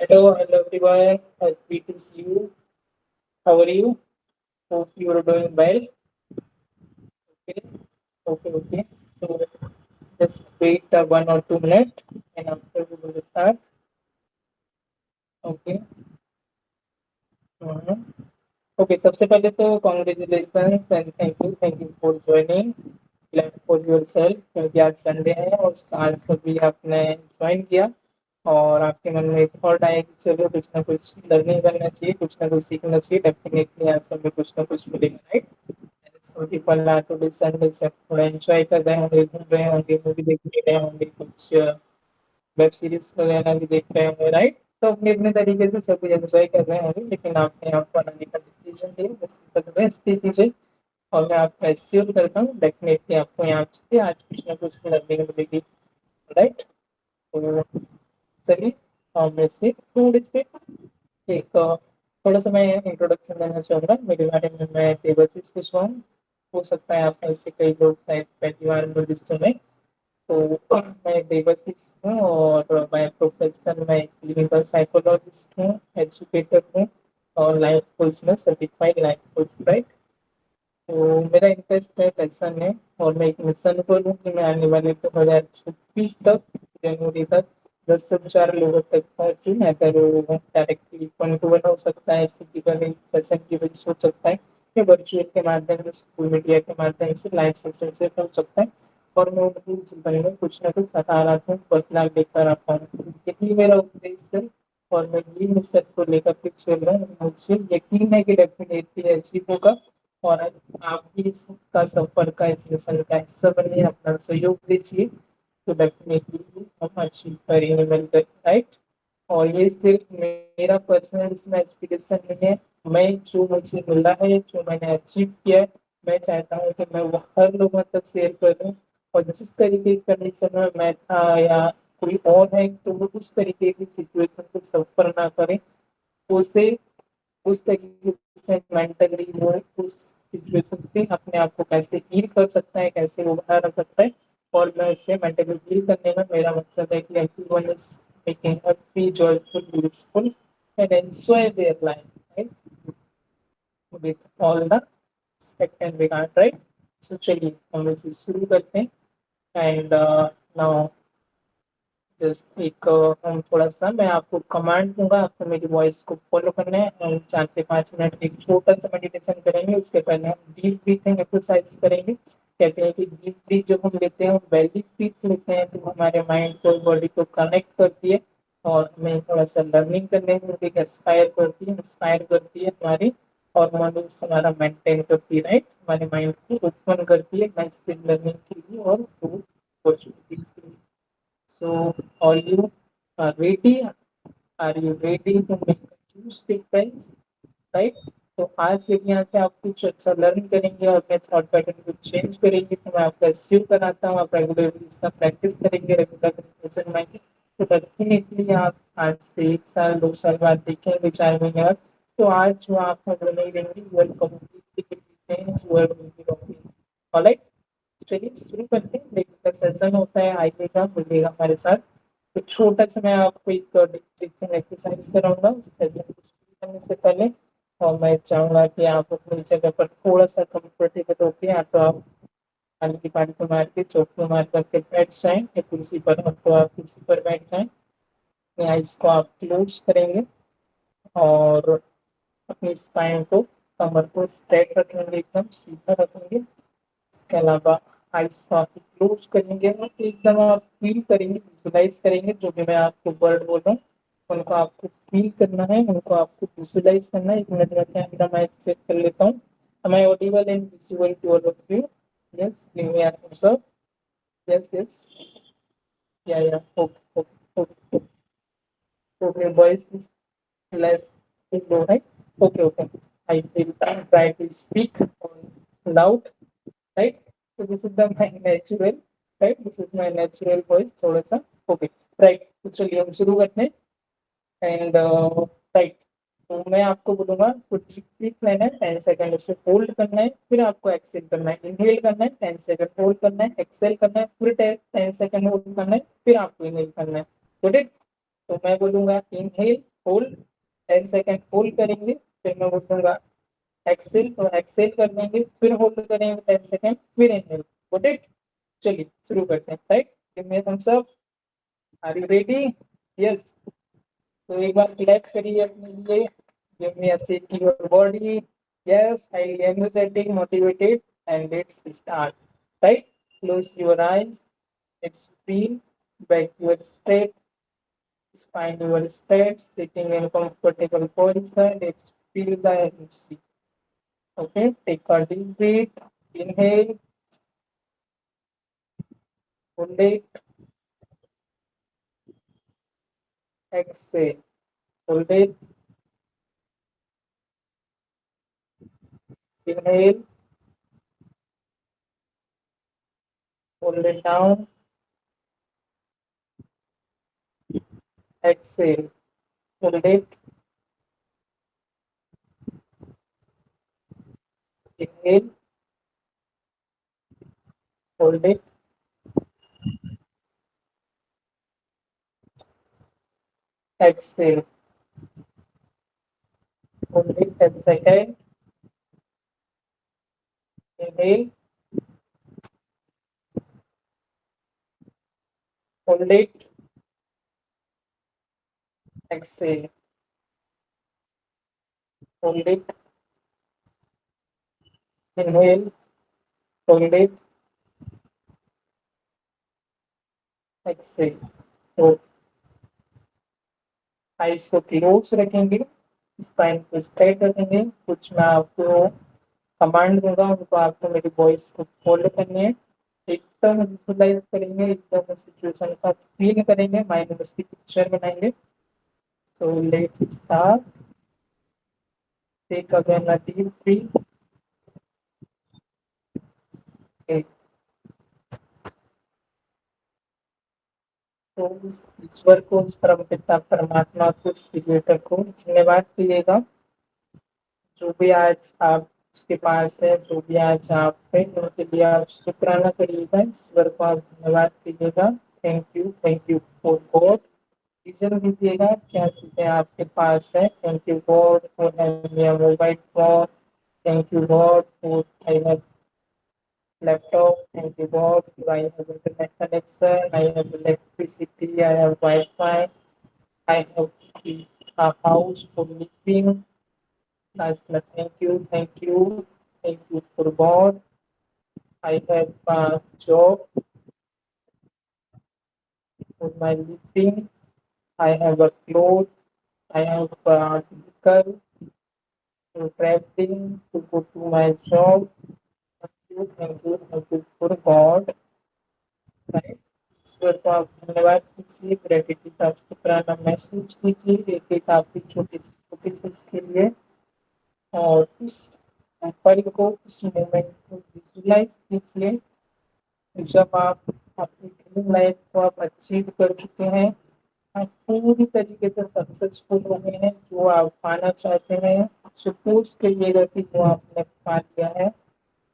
Hello everyone. Happy to see you. How are you? Hope you are doing well. Okay, okay. So just wait 1 or 2 minutes, and after we will start. Okay. Mhm. Okay. सबसे पहले तो congratulations and thank you for joining. Glad for yourself क्योंकि आज Sunday है और आज सभी आपने ज्वाइन किया और आपके मन में एक थॉट आया कि चलो कुछ ना कुछ लर्निंग करना चाहिए, कुछ ना कुछ सीखना चाहिए, डेफिनेटली आज सब में कुछ ना कुछ मिलेगा, right? So people are today Sunday से थोड़ा एंजॉय कर रहे होंगे, घूम रहे होंगे, मूवी देखने गए होंगे, कुछ वेब सीरीज वगैरह भी देख रहे होंगे, राइट? तो अपने अपने तरीके से सब कुछ एंजॉय कर रहे होंगे, लेकिन आपने यहाँ पर आने का डिसीजन लिया, बेस्ट कीजिए। और मैं आपको एश्योर करता हूँ डेफिनेटली आपको यहाँ से आज कुछ ना कुछ लर्निंग मिलेगी, राइट? तो चलिए मैं से थोड़े से एक थोड़ा सा मैं इंट्रोडक्शन देना चाहूँगा मेरे बारे में। मैं देवाशीष कुशवाहा हूँ। हो सकता है आप में से कई लोग शायद पहली बार मुझे सुने। तो मैं देवाशीष हूँ और मैं प्रोफेशन में क्लिनिकल साइकोलॉजिस्ट हूँ, एजुकेटर हूँ और लाइफ कोच में सर्टिफाइड लाइफ कोच, राइट? तो मेरा इंटरेस्ट है पैशन है और मैं एक मिशन पर हूँ कि मैं आने वाले 2026 तक जनवरी तक 10 से 4 लोगों तक पहुंचूँ। अगर वो डायरेक्टली वन टू वन हो सकता है, फिजिकली सेशन की वजह से हो सकता है, या वर्चुअल के माध्यम से, सोशल मीडिया के माध्यम से, लाइव सेशन से हो सकता है। और मैं उनकी जीवन में कुछ ना कुछ सकारात्मक बदलाव लेकर आता हूँ, यही मेरा उद्देश्य है। और मैं ये मिशन को लेकर के चल रहा हूँ, मुझे यकीन है कि डेफिनेटली अचीव होगा। और आप भी इसका सफर का, इस मिशन का हिस्सा बनिए, अपना सहयोग दीजिए, तो डेफिनेटली हम अचीव करेंगे मिलकर, राइट? और ये सिर्फ मेरा पर्सनल इसमें एस्पिरेशन नहीं है। मैं जो मुझे मिला है, जो मैंने अचीव किया है, मैं चाहता हूँ कि मैं वो हर लोगों तक शेयर करूँ। और जिस तरीके की कंडीशन में मैं था या कोई और है, तो वो उस तरीके की सिचुएशन को सफर ना करें, उसे उस तरीके से मेंटली वो उस सिचुएशन से अपने आप को कैसे हील कर सकता है, कैसे वो बाहर आ सकता है। और मैं इससे मेंटली हील करने का मेरा मकसद है कि everyone is making happy, joyful, beautiful and enjoy their life, right? With all the respect and regard, right? So चलिए हम इसे शुरू करते हैं। एंड नाउ जस्ट एक हम थोड़ा सा मैं आपको कमांड दूंगा, आपको मेरी वॉइस को फॉलो करना है। हम 4 से 5 मिनट एक छोटा सा मेडिटेशन करेंगे, उसके पहले हम डीप ब्रीथिंग एक्सरसाइज करेंगे। कहते हैं कि डीप ब्रीथ जब हम लेते हैं, बेली ब्रीथ लेते हैं, तो हमारे माइंड को, बॉडी को कनेक्ट करती है और हमें थोड़ा सा लर्निंग करने में भी इंस्पायर करती है हमारी हॉर्मोन्स, हमारा मेंटेन करती है, राइट? हमारे माइंड को ओपन करती है मैसिव लर्निंग के लिए और ग्रोथ अपॉर्चुनिटीज के लिए। So, are ready? Are you ready to make a choose difference? Right? तो आज से यहाँ से आप कुछ अच्छा लर्न करेंगे और अपने थॉट पैटर्न को चेंज करेंगे, तो मैं आपको एस्यूम कराता हूँ आप रेगुलरली इसका प्रैक्टिस करेंगे, रेगुलर प्रेजेंट माइंड। तो डेफिनेटली आप आज से 1 साल 2 साल बाद देखेंगे, 4 महीने बाद, तो आज जो आप वो नहीं रहेंगे, वर्ल्ड कम्प्लीटली ऑलराइट? चलिए शुरू करते हैं। लेकिन सेशन होता है, आइएगा, मिलिएगा हमारे साथ। तो छोटा सा मैं आपको एक डिक्टेशन एक्सरसाइज कराऊंगा उस सेशन को शुरू करने से पहले। और मैं चाहूंगा कि आप अपनी जगह पर थोड़ा सा कंफर्टेबल होके, या तो आप पानी की पानी को मार के चौकी मार करके बैठ जाएं, या कुर्सी पर हो तो आप कुर्सी पर बैठ जाएं। अपनी आइज को आप क्लोज करेंगे और अपनी स्पाइन को, कमर को स्ट्रेट रखेंगे, एकदम सीधा रखेंगे। इसके अलावा आइस को आप क्लोज करेंगे और एकदम आप फील करेंगे, विजुलाइज करेंगे जो भी मैं आपको वर्ड बोल रहा हूँ, उनको आपको फील करना है, उनको आपको विजुलाइज करना है। 1 मिनट में कैमरा मैं चेक कर लेता हूँ। Am I audible and visible to all of you? Yes, give me an answer. Yes, yes. Yeah. Okay. Okay, voice is less low, right? Okay. I will try to speak loud, right? So this is my natural, right? This is my natural voice, थोड़ा सा, okay, right? तो चलिए हम शुरू करते हैं। And right, तो मैं आपको बोलूंगा तो डीप ब्रीथ लेना है, 10 सेकंड उसे होल्ड करना है, फिर आपको एक्सेल करना है। इनहेल करना है, 10 सेकंड होल्ड करना है, एक्सेल करना है, फिर 10 सेकंड होल्ड करना है, फिर आपको इनहेल करना है। Good it? तो मैं बोलूंगा इनहेल होल्ड, 10 सेकेंड होल्ड करेंगे, फिर मैं बोलूंगा एक्सेल, तो एक्सेल कर देंगे, फिर होल्ड करेंगे 10 सेकेंड, फिर इनहेल। Got it? चलिए शुरू करते हैं। Right, give me thumbs up. Are you ready? Yes. तो एक बार रिलैक्स करिए अपने लिए। Give me a seat to your body. Yes, highly energetic, motivated, and let's start. Right, close your eyes. Let's feel back your straight. Find your straight, sitting in comfortable position. Let's feel the energy. Okay, take a deep breath. Inhale, hold it, exhale, hold it, inhale, hold it down, exhale, hold it, inhale, hold it, exhale, hold it 10 seconds, inhale, hold it, exhale, hold it, inhale, hold it, exhale। तो ice को close रखेंगे, spine को straight रखेंगे। कुछ मैं आपको command दूंगा, उनको आपको मेरी वॉइस को फॉलो करनी है। एकदम विजुअलाइज करेंगे, एकदम सिचुएशन का फील करेंगे, माइंड में उसकी पिक्चर बनाएंगे। So let's start. Take again a deep breath. तो उस ईश्वर को, उस परमपिता परमात्मा को, उस क्रिएटर को धन्यवाद कीजिएगा। जो भी आज आपके पास है, जो भी आज आप है, उनके लिए आप शुक्राना करिएगा, ईश्वर को आप धन्यवाद कीजिएगा। Thank you for God. Reason दीजिएगा क्या चीजें आपके पास है। Thank you God for having a mobile phone. Thank you God for I have laptop. Thank you God for I have internet connection, I have electricity, I have Wi-Fi, I have a house for living. Lastly, thank you for God. I have a job for my living. I have a clothes. I have a vehicle for traveling to go to my job. Thank you for God. Right? ईश्वर को आप धन्यवाद कीजिए, gratitude का शुक्राना महसूस कीजिए एक एक आपकी छोटी छोटी चीज के लिए। और उस पल को, उस मोमेंट को विजुलाइज कीजिए जब आप अपनी ड्रीम लाइफ को आप अचीव कर चुके हैं, आप पूरी तरीके से सक्सेसफुल हो गए हैं, जो आप पाना चाहते हैं। सपोज करिएगा कि जो आपने पा लिया है,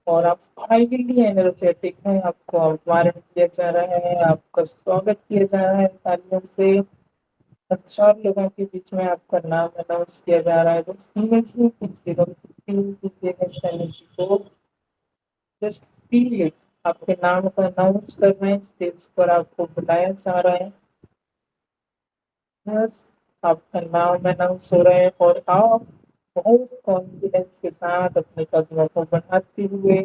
और आप हाईली एनर्जेटिक हैं, आपको आह्वान किया जा रहा है, आपका स्वागत किया जा रहा है तालियों से। 4 लोगों के बीच में आपका नाम अनाउंस किया जा रहा है। बस इनमें से कीजिएगा, फील कीजिएगा इस एनर्जी को। Just feel it. आपके नाम को अनाउंस कर रहे हैं, स्टेज पर आपको बुलाया जा रहा है। बस आपका नाम अनाउंस हो रहा है और आप बहुत कॉन्फिडेंस के साथ अपने कदमों को बढ़ाते हुए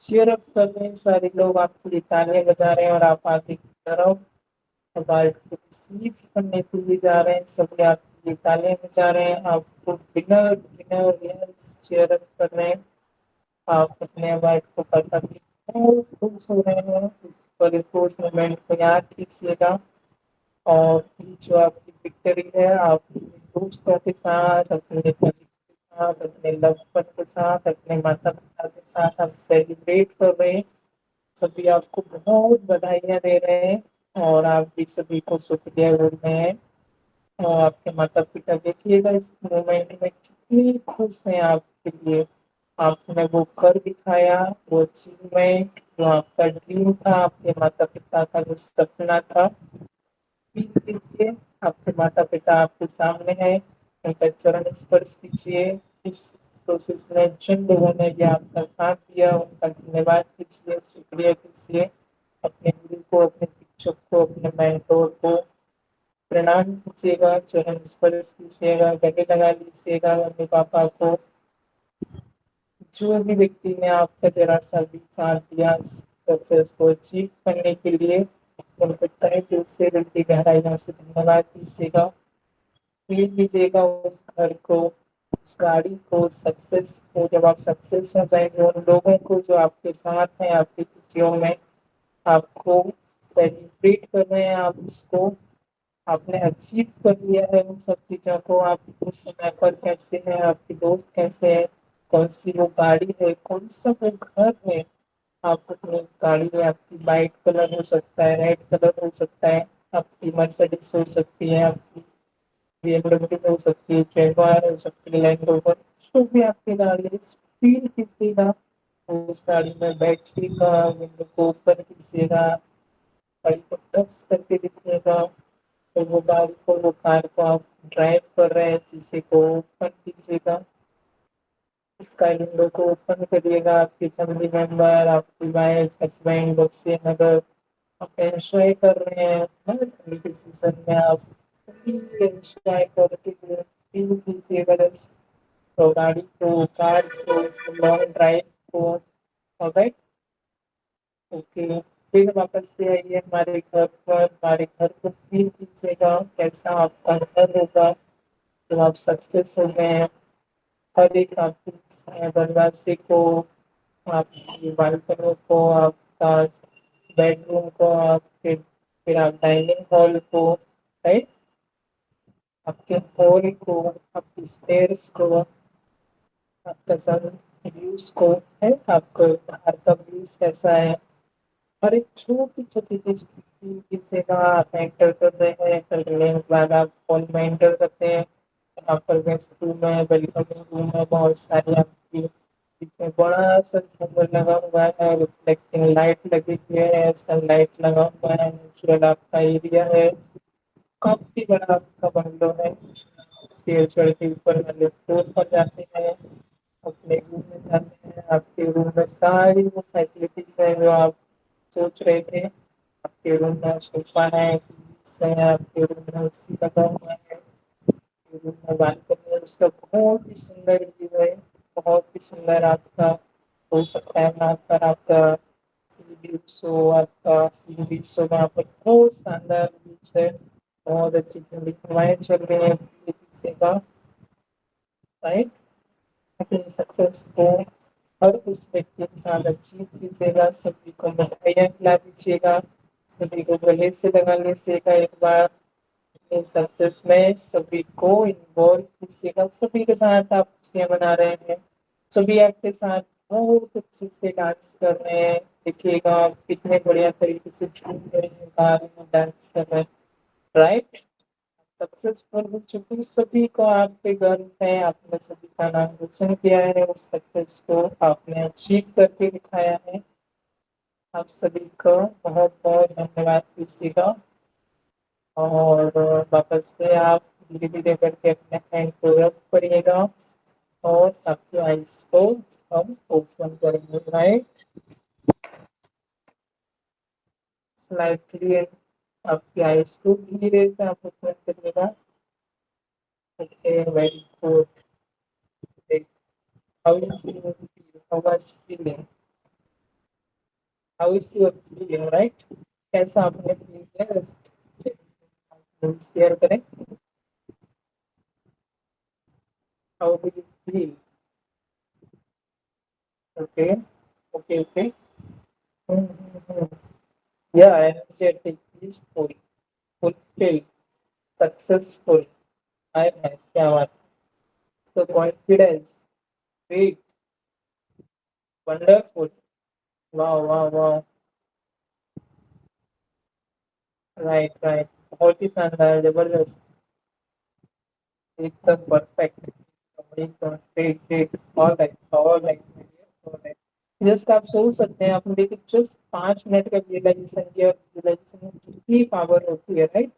चीयर अप कर रहे हैं। सारे लोग आपके लिए तालियां बजा रहे हैं और आप आगे की तरफ अवार्ड को रिसीव करने के लिए जा रहे हैं। सभी आपके लिए तालियां बजा रहे हैं, आपको winner winner winner cheer up कर रहे हैं। आप अपने अवार्ड को पाकर बहुत खुश हो रहे हैं। इस परिपोष मोमेंट को याद कीजिएगा। और ये जो आपकी विक्ट्री है, आप अपने दोस्तों के साथ, अपने पति के साथ, अपने लव वन के साथ, अपने माता पिता के साथ आप सेलिब्रेट कर रहे हैं। सभी आपको बहुत बधाइयाँ दे रहे हैं और आप भी सभी को शुक्रिया बोल रहे हैं। और आपके माता पिता देखिएगा इस मोमेंट में कितनी खुश हैं आपके लिए। आपने वो कर दिखाया, वो अचीवमेंट जो आपका ड्रीम था, आपके माता पिता का जो सपना था। फील कीजिए आपके माता पिता आपके सामने हैं, उनका चरण स्पर्श कीजिए। इस प्रोसेस में जिन लोगों ने भी आपका साथ दिया उनका धन्यवाद कीजिए, शुक्रिया कीजिए। अपने गुरु को, अपने शिक्षक को, अपने मेंटोर को प्रणाम कीजिएगा, चरण स्पर्श कीजिएगा, गले लगा लीजिएगा। मम्मी पापा को, जो भी व्यक्ति ने आपका जरा सा भी साथ दिया सक्सेस को अचीव करने के लिए, उनको तहे दिल से, दिल की गहराइयों से धन्यवाद दीजिएगा। फील कीजिएगा उस घर को, उस गाड़ी को, सक्सेस को। जब आप सक्सेस हो जाएंगे, उन लोगों को जो आपके साथ हैं आपकी खुशियों में, आपको सेलिब्रेट कर रहे हैं, आप उसको आपने अचीव कर लिया है उन सब चीजों को। आप उस समय पर कैसे हैं, आपके दोस्त कैसे हैं, कौन सी वो गाड़ी है, कौन सा वो घर है। आप अपनी गाड़ी में, आपकी वाइट कलर हो सकता है, रेड कलर हो सकता है, आपकी मर्सिडीज हो सकती है, आपकी बीएमडब्ल्यू हो सकती है, जैगवार हो सकती है, लैंड रोवर, जो भी आपकी गाड़ी है, फील कीजिएगा उस गाड़ी में बैठिएगा, विंडो को ऊपर कीजिएगा, गाड़ी को टच करके दिखिएगा। तो वो गाड़ी को, वो कार को आप ड्राइव कर रहे हैं, शीशे को ओपन कीजिएगा, स्काई विंडो को ओपन करिएगा। आपकी फैमिली मेंबर, आपकी वाइफ, हस्बैंड, बच्चे, मदर, आप एंजॉय कर रहे हैं हर ठंडी सीजन में। आप एंजॉय करते हुए फील कीजिएगा तो गाड़ी को, कार को, लॉन्ग ड्राइव को। Alright, okay. फिर वापस से आइए हमारे घर पर, हमारे घर को फील कीजिएगा कैसा आपका घर होगा जब आप सक्सेस हो गए हैं। हर एक आपके दरवाजे को, आपकी बालकनी को, आपका बेडरूम को, आप फिर आप डाइनिंग हॉल को, राइट, आपके हॉल को, आपकी स्टेयर्स को, आपका सब व्यूज को, है आपको बाहर का व्यूज कैसा है। और एक छोटी छोटी चीज जिससे का आप एंटर कर रहे हैं, करने के बाद आप हॉल में एंटर करते हैं। यहाँ पर गेस्ट रूम है, वेलकमिंग रूम है, बहुत सारी आपकी इसमें बड़ा सा झूमर लगा हुआ है, रिफ्लेक्टिंग लाइट लगी हुई है, सनलाइट लगा हुआ है, नेचुरल आपका एरिया है। काफी बड़ा आपका बंगलो है। स्टेयर चढ़ के ऊपर वाले फ्लोर पर जाते हैं, अपने रूम में जाते हैं। आपके रूम में सारी वो फैसिलिटीज है जो आप सोच रहे थे। आपके रूम में सोफा है, टीवी है, आपके रूम में एसी लगा हुआ है, आपके रूम में बालकनी है, उसका बहुत ही सुंदर व्यू है। बहुत ही सुंदर आपका हो सकता है वहाँ पर आपका सी बीच हो, आपका सी बीच हो, वहाँ पर बहुत शानदार बीच है। बहुत अच्छी ठंडी हवाएं चल रही है पीछे का, राइट। अपनी सक्सेस को हर उस व्यक्ति के साथ अचीव कीजिएगा, सभी को मिठाइयाँ खिला दीजिएगा, सभी को गले से लगा लीजिएगा एक बार। अपनी सक्सेस में सभी को इन्वॉल्व कीजिएगा, सभी के साथ आप खुशियाँ मना रहे हैं, सभी आपके साथ बहुत अच्छे से डांस कर रहे हैं। देखिएगा आप कितने बढ़िया तरीके से झूम रहे हैं, गा रहे हैं, डांस कर रहे हैं, राइट। सक्सेसफुल हो चुकी सभी को आप पे गर्व है, आपने सभी का नाम रोशन किया है, उस सक्सेस को आपने अचीव करके दिखाया है। आप सभी को बहुत बहुत धन्यवाद दीजिएगा। और वापस से आप धीरे धीरे करके अपने हैंड को रब करिएगा और आपकी आइज को हम ओपन करेंगे, राइट। स्लाइटली आपकी आइज को धीरे से आप ओपन करिएगा। Okay, very good. How is your feel? How was feeling? How is your feeling, right? कैसा आपने फील किया, शेयर करें। How do you feel? Okay, okay, okay. Yeah, energetic, peaceful, fulfilled, successful. I है क्या बात। So confidence, great, wonderful. Wow, wow, wow. Right, right. बहुत ही शानदार, जबरदस्त, एकदम परफेक्ट, एकदम great great. All right. Just आप सोच सकते हैं, आप देखिए जस्ट 5 मिनट का रियलाइजेशन किया, रियलाइजेशन में कितनी पावर होती है, राइट।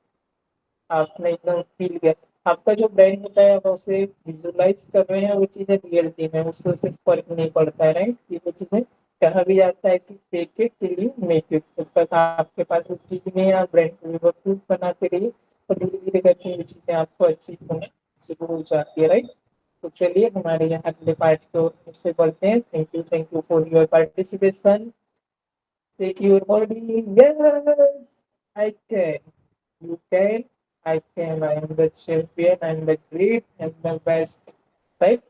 आपने एकदम फील किया। आपका जो ब्रेन होता है, आप उसे विजुलाइज कर रहे हैं, वो चीजें रियलिटी में, उससे उसे फर्क नहीं पड़ता है, राइट। ये वो चीजें कहा भी जाता है कि fake it till you make it. जब तक आपके पास उस चीज में आप ब्रेन को बेवकूफ बनाते रहिए, तो धीरे धीरे करके वो चीजें आपको अचीव होना शुरू हो जाती है, राइट। तो चलिए हमारे यहाँ अगले पार्ट को इससे बढ़ते हैं। Thank you for your participation. Secure body. Yes, I can. You can. I can. I am the champion. I am the great. I am the best. Right?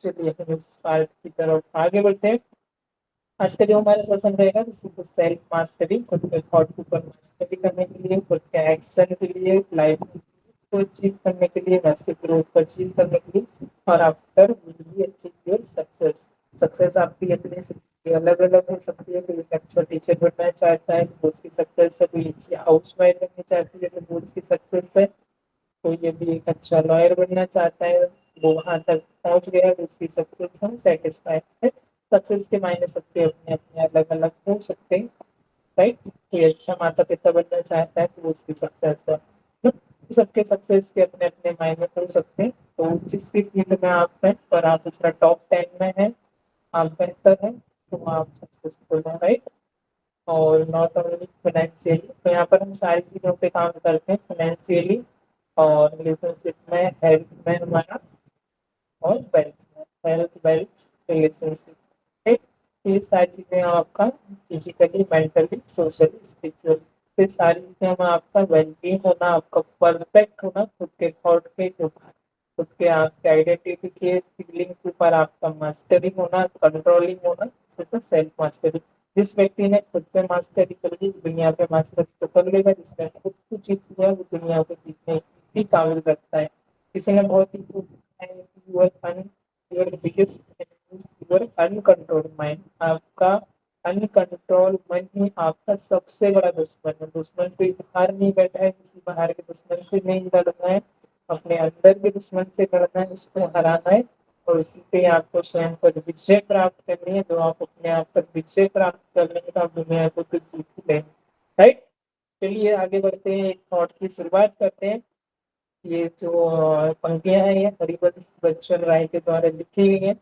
चलिए हम इस पार्ट की तरफ आगे बढ़ते हैं। आज का जो हमारा सेशन रहेगा, सेल्फ मास्टरी, खुद के थॉट के ऊपर मास्टरी करने के लिए, खुद के एक्शन के लिए, लाइफ को अचीव करने के लिए, वैसे ग्रोथ को अचीव करने के लिए, और after will be achieve your success. Success आपकी अपने से अलग अलग हो सकती है। कोई एक अच्छा टीचर बनना चाहता है तो उसकी सक्सेस है, कोई अच्छी हाउस वाइफ बनना चाहती है तो वो उसकी सक्सेस है, कोई यदि एक अच्छा लॉयर बनना चाहता है, वो वहां तक पहुंच गया है तो उसकी सक्सेस हम सेटिस्फाइड है। सक्सेस के मायने सबके अपने अपने अलग अलग हो सकते हैं, राइट। कोई अच्छा माता पिता बनना चाहता है तो वो उसकी सक्सेस है। तो सबके सक्सेस के अपने अपने मायने हो सकते हैं। तो जिस भी फील्ड में आप हैं और आप उसका टॉप 10 में हैं, आप बेहतर हैं, तो आप सक्सेसफुल हैं, राइट। और नॉट ओनली फाइनेंशियली, तो यहाँ पर हम सारी चीजों पे काम करते हैं, फाइनेंशियली और रिलेशनशिप में, हेल्थ में हमारा, और वेल्थ में, हेल्थ वेल्थ रिलेशनशिप, ठीक। ये सारी चीजें हम आपका फिजिकली, मेंटली, सोशली, स्पिरिचुअली, ये सारी चीजें हम आपका वेलबींग होना, आपका परफेक्ट होना, खुद के थॉट के ऊपर, खुद के आपके आइडेंटिटी के फीलिंग के ऊपर आपका मास्टरी होना, कंट्रोलिंग होना, तो सेल्फ मास्टरी। जिस व्यक्ति ने खुद पे मास्टरी कर ली, दुनिया पे मास्टरी तो कर लेगा। जिसने खुद को जीत लिया, वो दुनिया को जीतने की काबिल रखता है। किसी ने बहुत ही your un, your biggest enemy is your uncontrolled mind। आपका अनकंट्रोल मन ही आपका सबसे बड़ा दुश्मन है। दुश्मन कोई बाहर नहीं बैठा है, किसी बाहर के दुश्मन से नहीं लड़ना है, अपने अंदर के दुश्मन से लड़ना है, उसको हराना है, और उसी पे आपको स्वयं पर विजय प्राप्त करनी है। तो आप अपने आप पर विजय प्राप्त कर लेंगे तो आप दुनिया को तो जीत ही लेंगे, राइट। चलिए आगे बढ़ते हैं, एक थॉट की शुरुआत करते हैं। ये जो पंक्तियां हैं, ये हरिवंश बच्चन राय के द्वारा लिखी हुई हैं।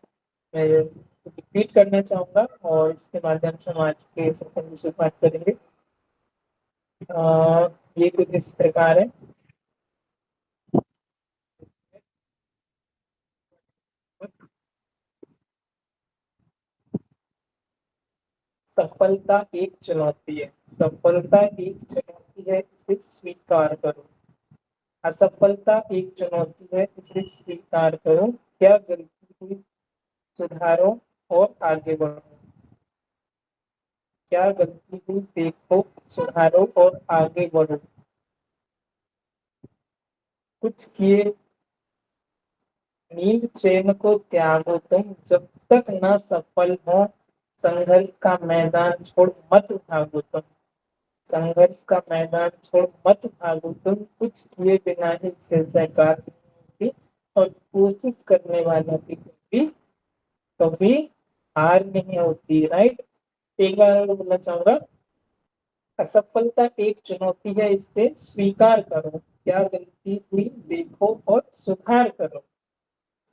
मैं रिपीट करना चाहूंगा और इसके माध्यम से हम आज के सेशन की शुरुआत करेंगे। ये कुछ इस प्रकार है। सफलता एक चुनौती है। सफलता एक चुनौती है, इसे स्वीकार करो। असफलता एक चुनौती है, इसे स्वीकार करो। क्या गलती हुई, सुधारो और आगे बढ़ो। क्या गलती हुई देखो, सुधारो और आगे बढ़ो। कुछ किए नींद चैन को त्यागो तुम, जब तक न सफल हो। संघर्ष का मैदान छोड़ मत भागो तुम। संघर्ष का मैदान छोड़ मत भागो तुम। कुछ किए बिना ही जय जयकार नहीं होती, और कोशिश करने वालों की कभी कभी हार नहीं होती, राइट। एक बार और बोलना चाहूंगा। असफलता एक चुनौती है, इसे स्वीकार करो। क्या गलती हुई देखो और सुधार करो।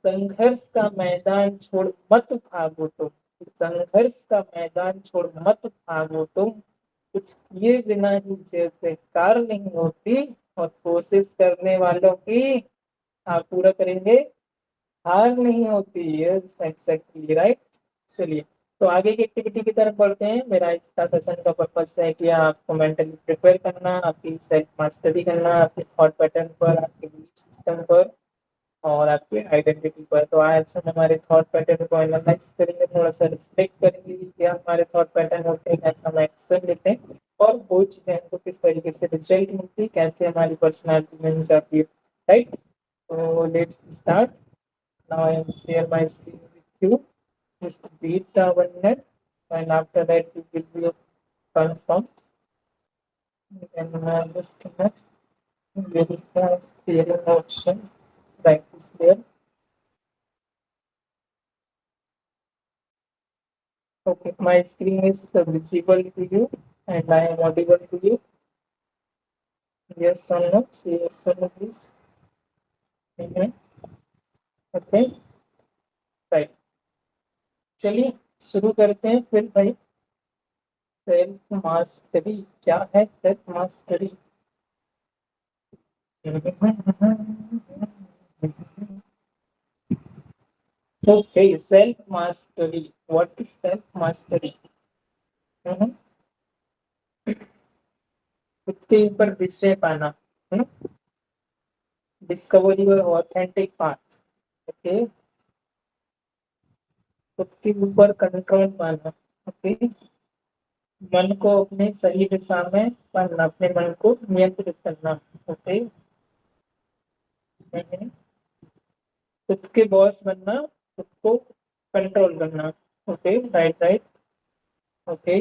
संघर्ष का मैदान छोड़ मत भागो तुम। संघर्ष का मैदान छोड़ मत भागो तुम। कुछ किए बिना ही जैसे कार नहीं होती, और कोशिश करने वालों की, आप पूरा करेंगे, हार नहीं होती है। Exactly right. चलिए, तो आगे की एक्टिविटी की तरफ बढ़ते हैं। मेरा इसका सेशन का पर्पस है कि आपको मेंटली प्रिपेयर करना, आपकी सेल्फ मास्टरी करना, आपके थॉट पैटर्न पर, आपके बिलीफ सिस्टम पर, और आपके आइडेंटिटी पर। तो आज हम हमारे थॉट पैटर्न को एनालाइज करेंगे, थोड़ा सा रिफ्लेक्ट करेंगे कि क्या हमारे थॉट पैटर्न होते हैं, कैसे हम एक्शन लेते हैं, और वो चीजें हमको किस तरीके से रिजल्ट मिलती है, कैसे हमारी पर्सनैलिटी में जाती है, राइट। तो let's start. Now I am share my screen with you. Just beat the 1 minute, and after that you will be confirmed. You can disconnect. There is the steering option right is there. Okay, my screen is visible to you and I am audible to you. Yes or no? Say yes or no, please. Mm-hmm. Okay, right. चलिए शुरू करते हैं फिर भाई। Self mastery क्या है? Self mastery. Okay, self mastery. What is self mastery? खुद के ऊपर विषय पाना। Discover your authentic path. Okay, खुद के ऊपर कंट्रोल पाना। ओके, मन को अपने सही दिशा में पाना, अपने मन को नियंत्रित करना। ओके, खुद के बॉस बनना, खुद को कंट्रोल करना। Okay, right right. ओके,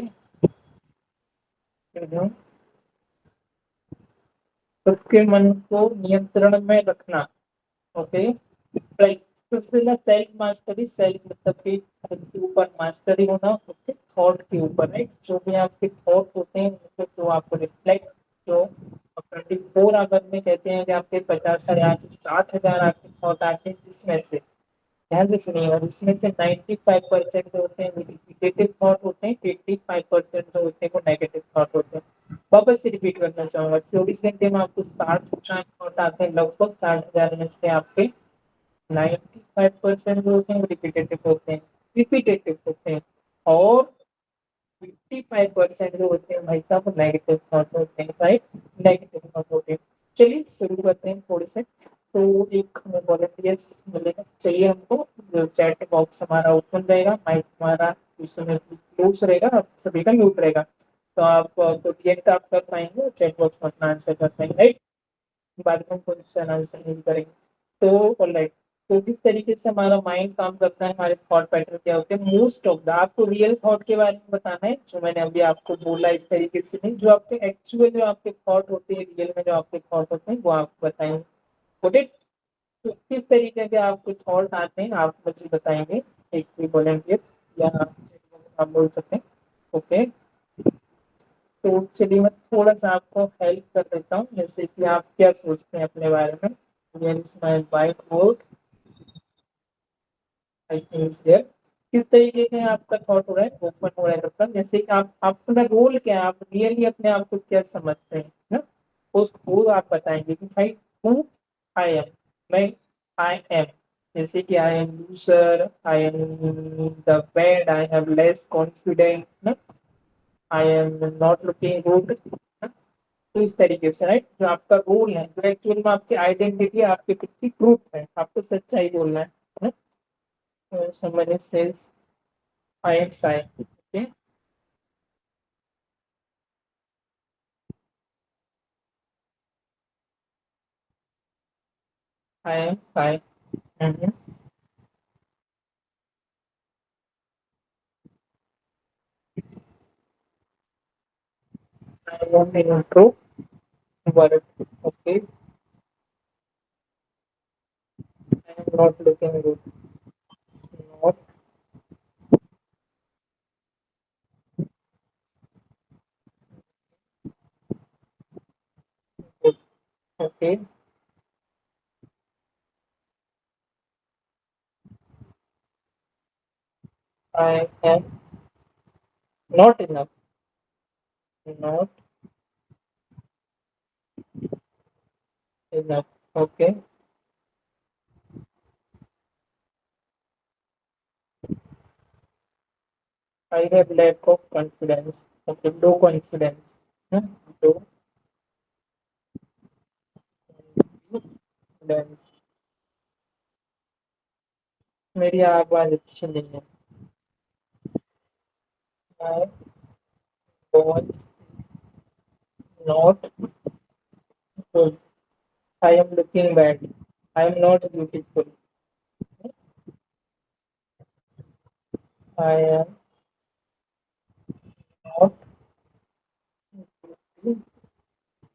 खुद के मन को नियंत्रण में रखना। Okay, right. तो सेल्फ मास्टरी, सेल्फ मतलब कि खुद के ऊपर मास्टरी होना, खुद के थॉट के ऊपर। राइट, जो भी आपके थॉट होते हैं उनको जो आपको रिफ्लेक्ट, जो 24 आवर में कहते हैं कि आपके 50,000 से 60,000 आपके थॉट आते हैं, जिसमें से ध्यान से सुनिए, और इसमें से 95% जो होते हैं वो रिपीटेटिव थॉट होते हैं, 85% जो होते हैं वो नेगेटिव थॉट होते हैं। वापस से रिपीट करना चाहूंगा, 24 घंटे में आपको 60,000 थॉट आते हैं, लगभग 60,000 में से आपके 95% जो होते हैं वो रिपीटेटिव होते हैं, और 55% जो होते हैं भाई साहब नेगेटिव थॉट होते हैं। राइट, नेगेटिव थॉट होते हैं। चलिए शुरू करते हैं थोड़े से। तो एक वॉलंटियर्स मिलेगा, चलिए हमको। चैट बॉक्स हमारा ओपन रहेगा, माइक हमारा क्लोज रहेगा, सभी का म्यूट रहेगा। तो आप तो रिएक्ट आप कर पाएंगे, चैट बॉक्स में अपना आंसर कर पाएंगे। राइट, बाद में हम क्वेश्चन आंसर नहीं करेंगे। तो ऑलराइट, तो किस तरीके से हमारा माइंड काम करता है, हमारे थॉट पैटर्न क्या होते हैं, मोस्ट ऑफ द आपको रियल थॉट के बारे में बताना है, जो मैंने अभी आपको बोला इस तरीके से नहीं, जो आपके एक्चुअल जो आपके थॉट होते हैं, रियल में जो आपके थॉट होते हैं वो आप बताएंगे। ओके, तो किस तरीके के आपको थॉट आते हैं आप मुझे बताएंगे, एक भी वॉलंटियर या आप बोल सकते हैं। ओके, तो चलिए मैं थोड़ा सा आपको हेल्प कर देता हूँ, जैसे कि आप क्या सोचते हैं अपने बारे में। Where is my white board? I think it's there. किस तरीके का आपका थॉट हो रहा है, ओपन हो रहा है मतलब, जैसे कि आप आपका रोल क्या है, आप रियली अपने आप को क्या समझते हैं ना, वो आप बताएंगे कि भाई हु आई एम, मैं आई एम, जैसे कि I am loser, I am the bad, I have less confidence ना, I am not looking good. तो इस तरीके से, राइट, जो आपका रोल है, जो एक्चुअल में आपकी आइडेंटिटी, आपके खुद की ट्रूथ है, आपको सच्चाई बोलना है ना? तो somebody says I am Sai. Okay, I am Sai. Mhm. I am an intro word. Okay, I am not looking good. Not good. Okay, I am not enough. Not enough. Okay, I have lack of confidence. Okay, low confidence. Hmm? Low confidence. मेरी आवाज अच्छी नहीं है। My voice not good. I am looking bad. I am not beautiful. I am not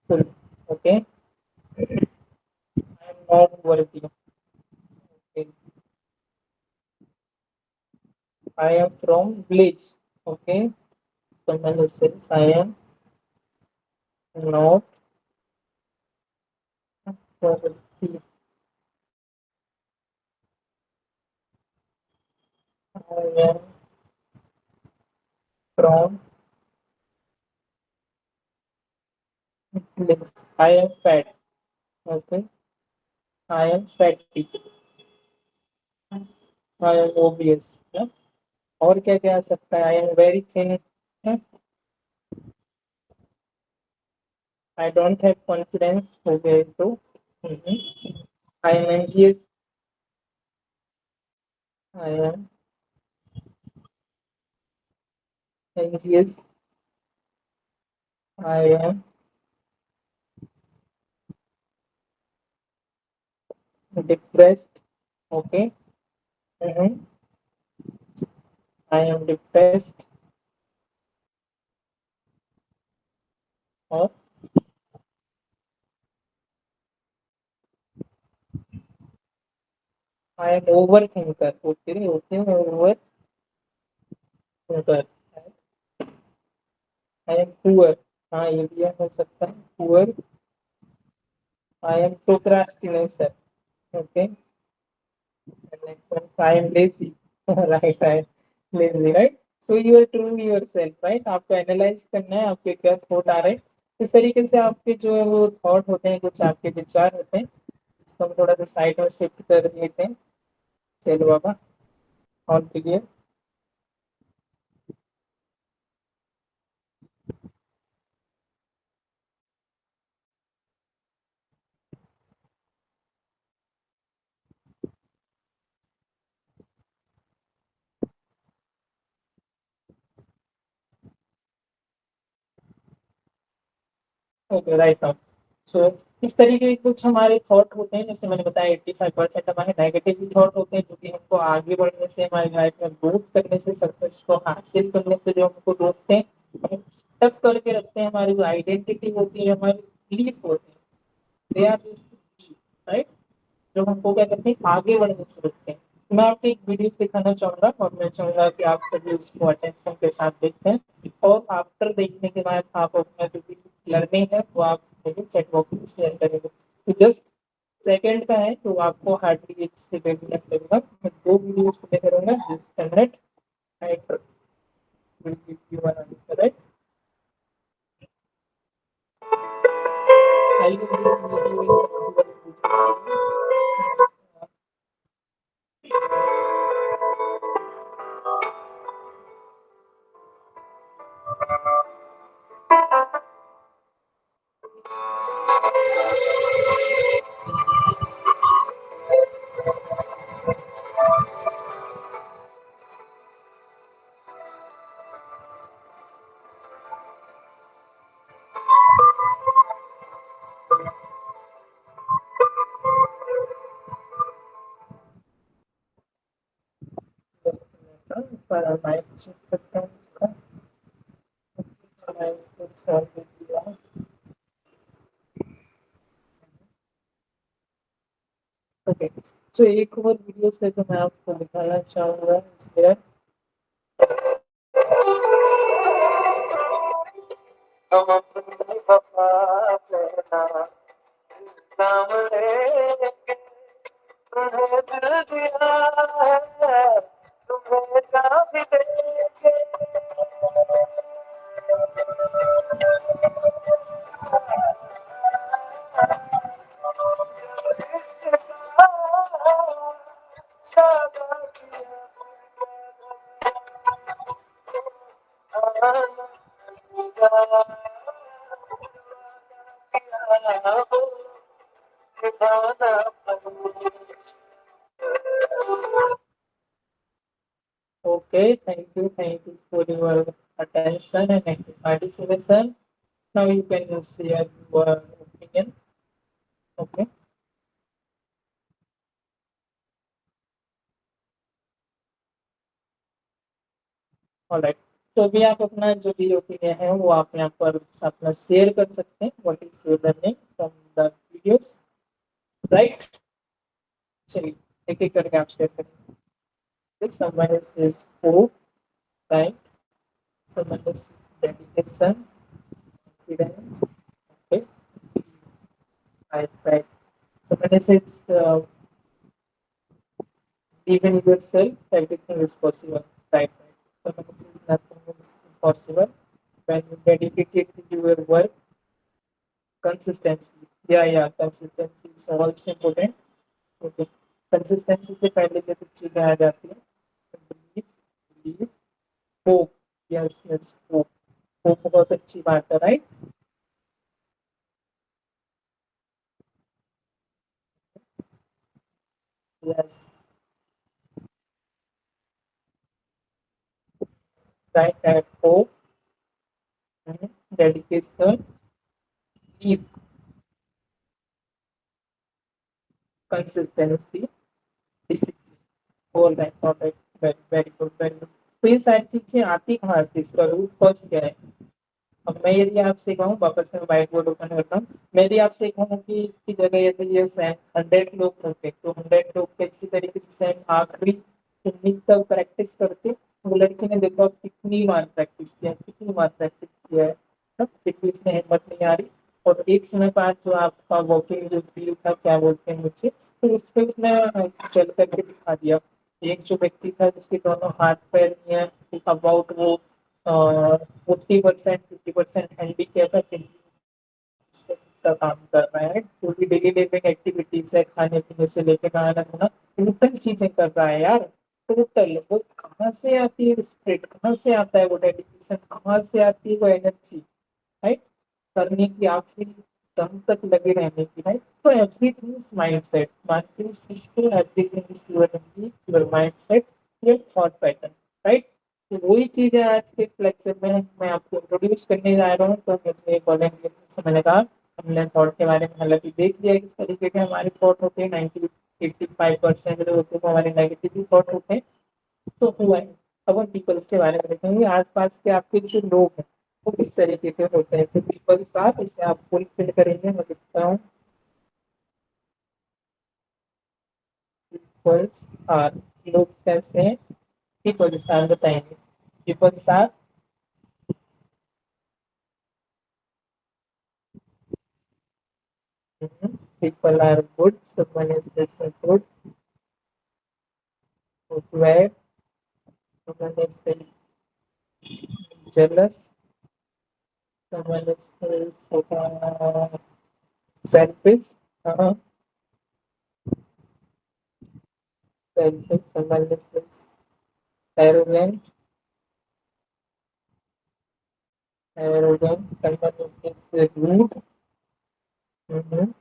beautiful. Okay, I am not worthy. Okay. I am from village. Okay. Someone says I am not quality. I am from Philippines. I am fat. Okay. I am fatty. I am obvious. Yeah? और क्या क्या आ सकता है? I am very thin. Yeah? I don't have confidence. हो गए तो. I am anxious. I am anxious. I am depressed. Okay. Mm-hmm. I am depressed. Or I am overthinker. Okay. Okay. Overthinker. I am poor. हाँ ये भी हो सकता है. Poor. I am procrastinator. Okay. And next one, I am lazy. Right, right. Lazy, right? So you are true yourself, right? आपको analyse करना है आपके क्या थॉट आ रहे हैं. इस तरीके से आपके जो है वो थॉट होते हैं, कुछ आपके विचार होते हैं, इसको हम थोड़ा सा साइड में शिफ्ट कर लेते हैं. चलो बाबा, all clear. Okay, right now. So इस तरीके के कुछ हमारे थॉट होते हैं, जैसे मैंने बताया 85% हमारे नेगेटिव थॉट होते हैं, जो कि हमको आगे बढ़ने से, हमारी लाइफ में ग्रोथ करने से, सक्सेस को हासिल करने से जो हमको रोकते हैं, हमें स्टक करके रखते हैं. हमारी जो आइडेंटिटी होती है, हमारी बिलीफ होती है, दे आर राइट, जो हमको क्या करते हैं, आगे बढ़ने से रोकते हैं. मैं आपको एक वीडियो दिखाना चाहूंगा और मैं चाहूंगा कि आप सभी उसको अटेंशन के साथ देखते हैं, और आफ्टर देखने के बाद आप अपना जो भी लर्निंग है वो आप चैट बॉक्स में शेयर करेंगे. तो जस्ट सेकंड का है, तो आपको हार्डली 1 सेकंड लगेगा. मैं 2 वीडियो प्ले करूंगा. जिस minute I will give you one answer, right. I hope this video is पर मैं चेक करता हूँ इसका. मैं इसको सॉल्व कर दिया. ओके, तो एक और वीडियो से तो मैं आपको दिखाना चाहूंगा इसलिए. हम अपनी वफा देना सामने तुम्हें दिल दिया है, तुम्हें जा भी देंगे. इसका सादा Okay, thank you for your attention and active participation. Now you can share your opinion. Okay, alright. तो अभी आप अपना जो भी ओपिनियन है वो आप यहाँ पर अपना शेयर कर सकते हैं. What is your learning from the videos, right. चलिए एक एक करके आप शेयर करेंगे. Someone is hope, right? Someone is dedication, confidence. Okay, right, right. So when I say it's even yourself, everything is possible. Right. So when it says nothing is impossible, when you dedicated to your work, consistency. Yeah, consistency is also important. Okay. Consistency से पहले जो कुछ चीजें आ जाती है believe, believe, hope. Yes, hope. Hope बहुत अच्छी बात है, right? Yes, right. Have hope, dedication, believe, consistency, discipline. All right. Very good, very good. तो ये सारी चीजें आती कहाँ से? इसका रूट कॉज क्या है? अब मैं यदि आपसे कहूँ, वापस में व्हाइट बोर्ड ओपन करता हूँ, मैं यदि आपसे कहूँ कि इसकी जगह यदि ये 100 लोग होते तो 100 लोग के इसी तरीके से सेम आखिरी उम्मीद तक प्रैक्टिस करते। वो लड़की ने देखो अब कितनी बार प्रैक्टिस किया है तब देखिए उसमें हिम्मत नहीं आ रही। और एक समय बाद जो आपका वॉकिंग जो फील्ड था, क्या बोलते हैं मुझसे, तो उस पर उसने चल करके दिखा दिया। एक जो व्यक्ति था जिसके दोनों हाथ पैर नहीं है, अबाउट वो 40% 50% हैंडीकैप है, का काम कर रहा है, पूरी डेली लिविंग एक्टिविटीज है, खाने पीने से लेकर नहाना धोना, टोटल चीजें कर रहा है यार। टोटल वो कहाँ से आती है स्पिरिट, कहाँ से आता है वो डेडिकेशन, कहाँ से आती है वो एनर्जी, राइट? करने की आखिरी दम तक लगे रहने की, राइट? तो एवरीथिंग इज माइंडसेट, मानते हो इस चीज को, everything is your energy, your mindset, your thought pattern, right? तो वही चीज है आज के इस लेक्चर में मैं आपको इंट्रोड्यूस करने जा रहा हूँ। तो मुझे वॉलेंटियर से मैंने कहा, हमने थॉट के बारे में हालांकि देख लिया किस तरीके के हमारे थॉट होते हैं, 85% जो होते हैं वो हमारे नेगेटिव थॉट होते हैं। तो हुआ है, अब हम पीपल्स के बारे में देखेंगे, आसपास के आपके जो लोग हैं वो किस तरीके के होते हैं। तो पीपल्स आप इसे आप फुलफिल करेंगे, मैं लिखता हूँ पीपल्स आर, लोग कैसे हैं, पीपल्स आर बताएंगे। Peoples are people are good, someone is this good, bad, someone is jealous, someone is selfish, uh, selfish, someone is arrogant, someone is rude, mm-hmm.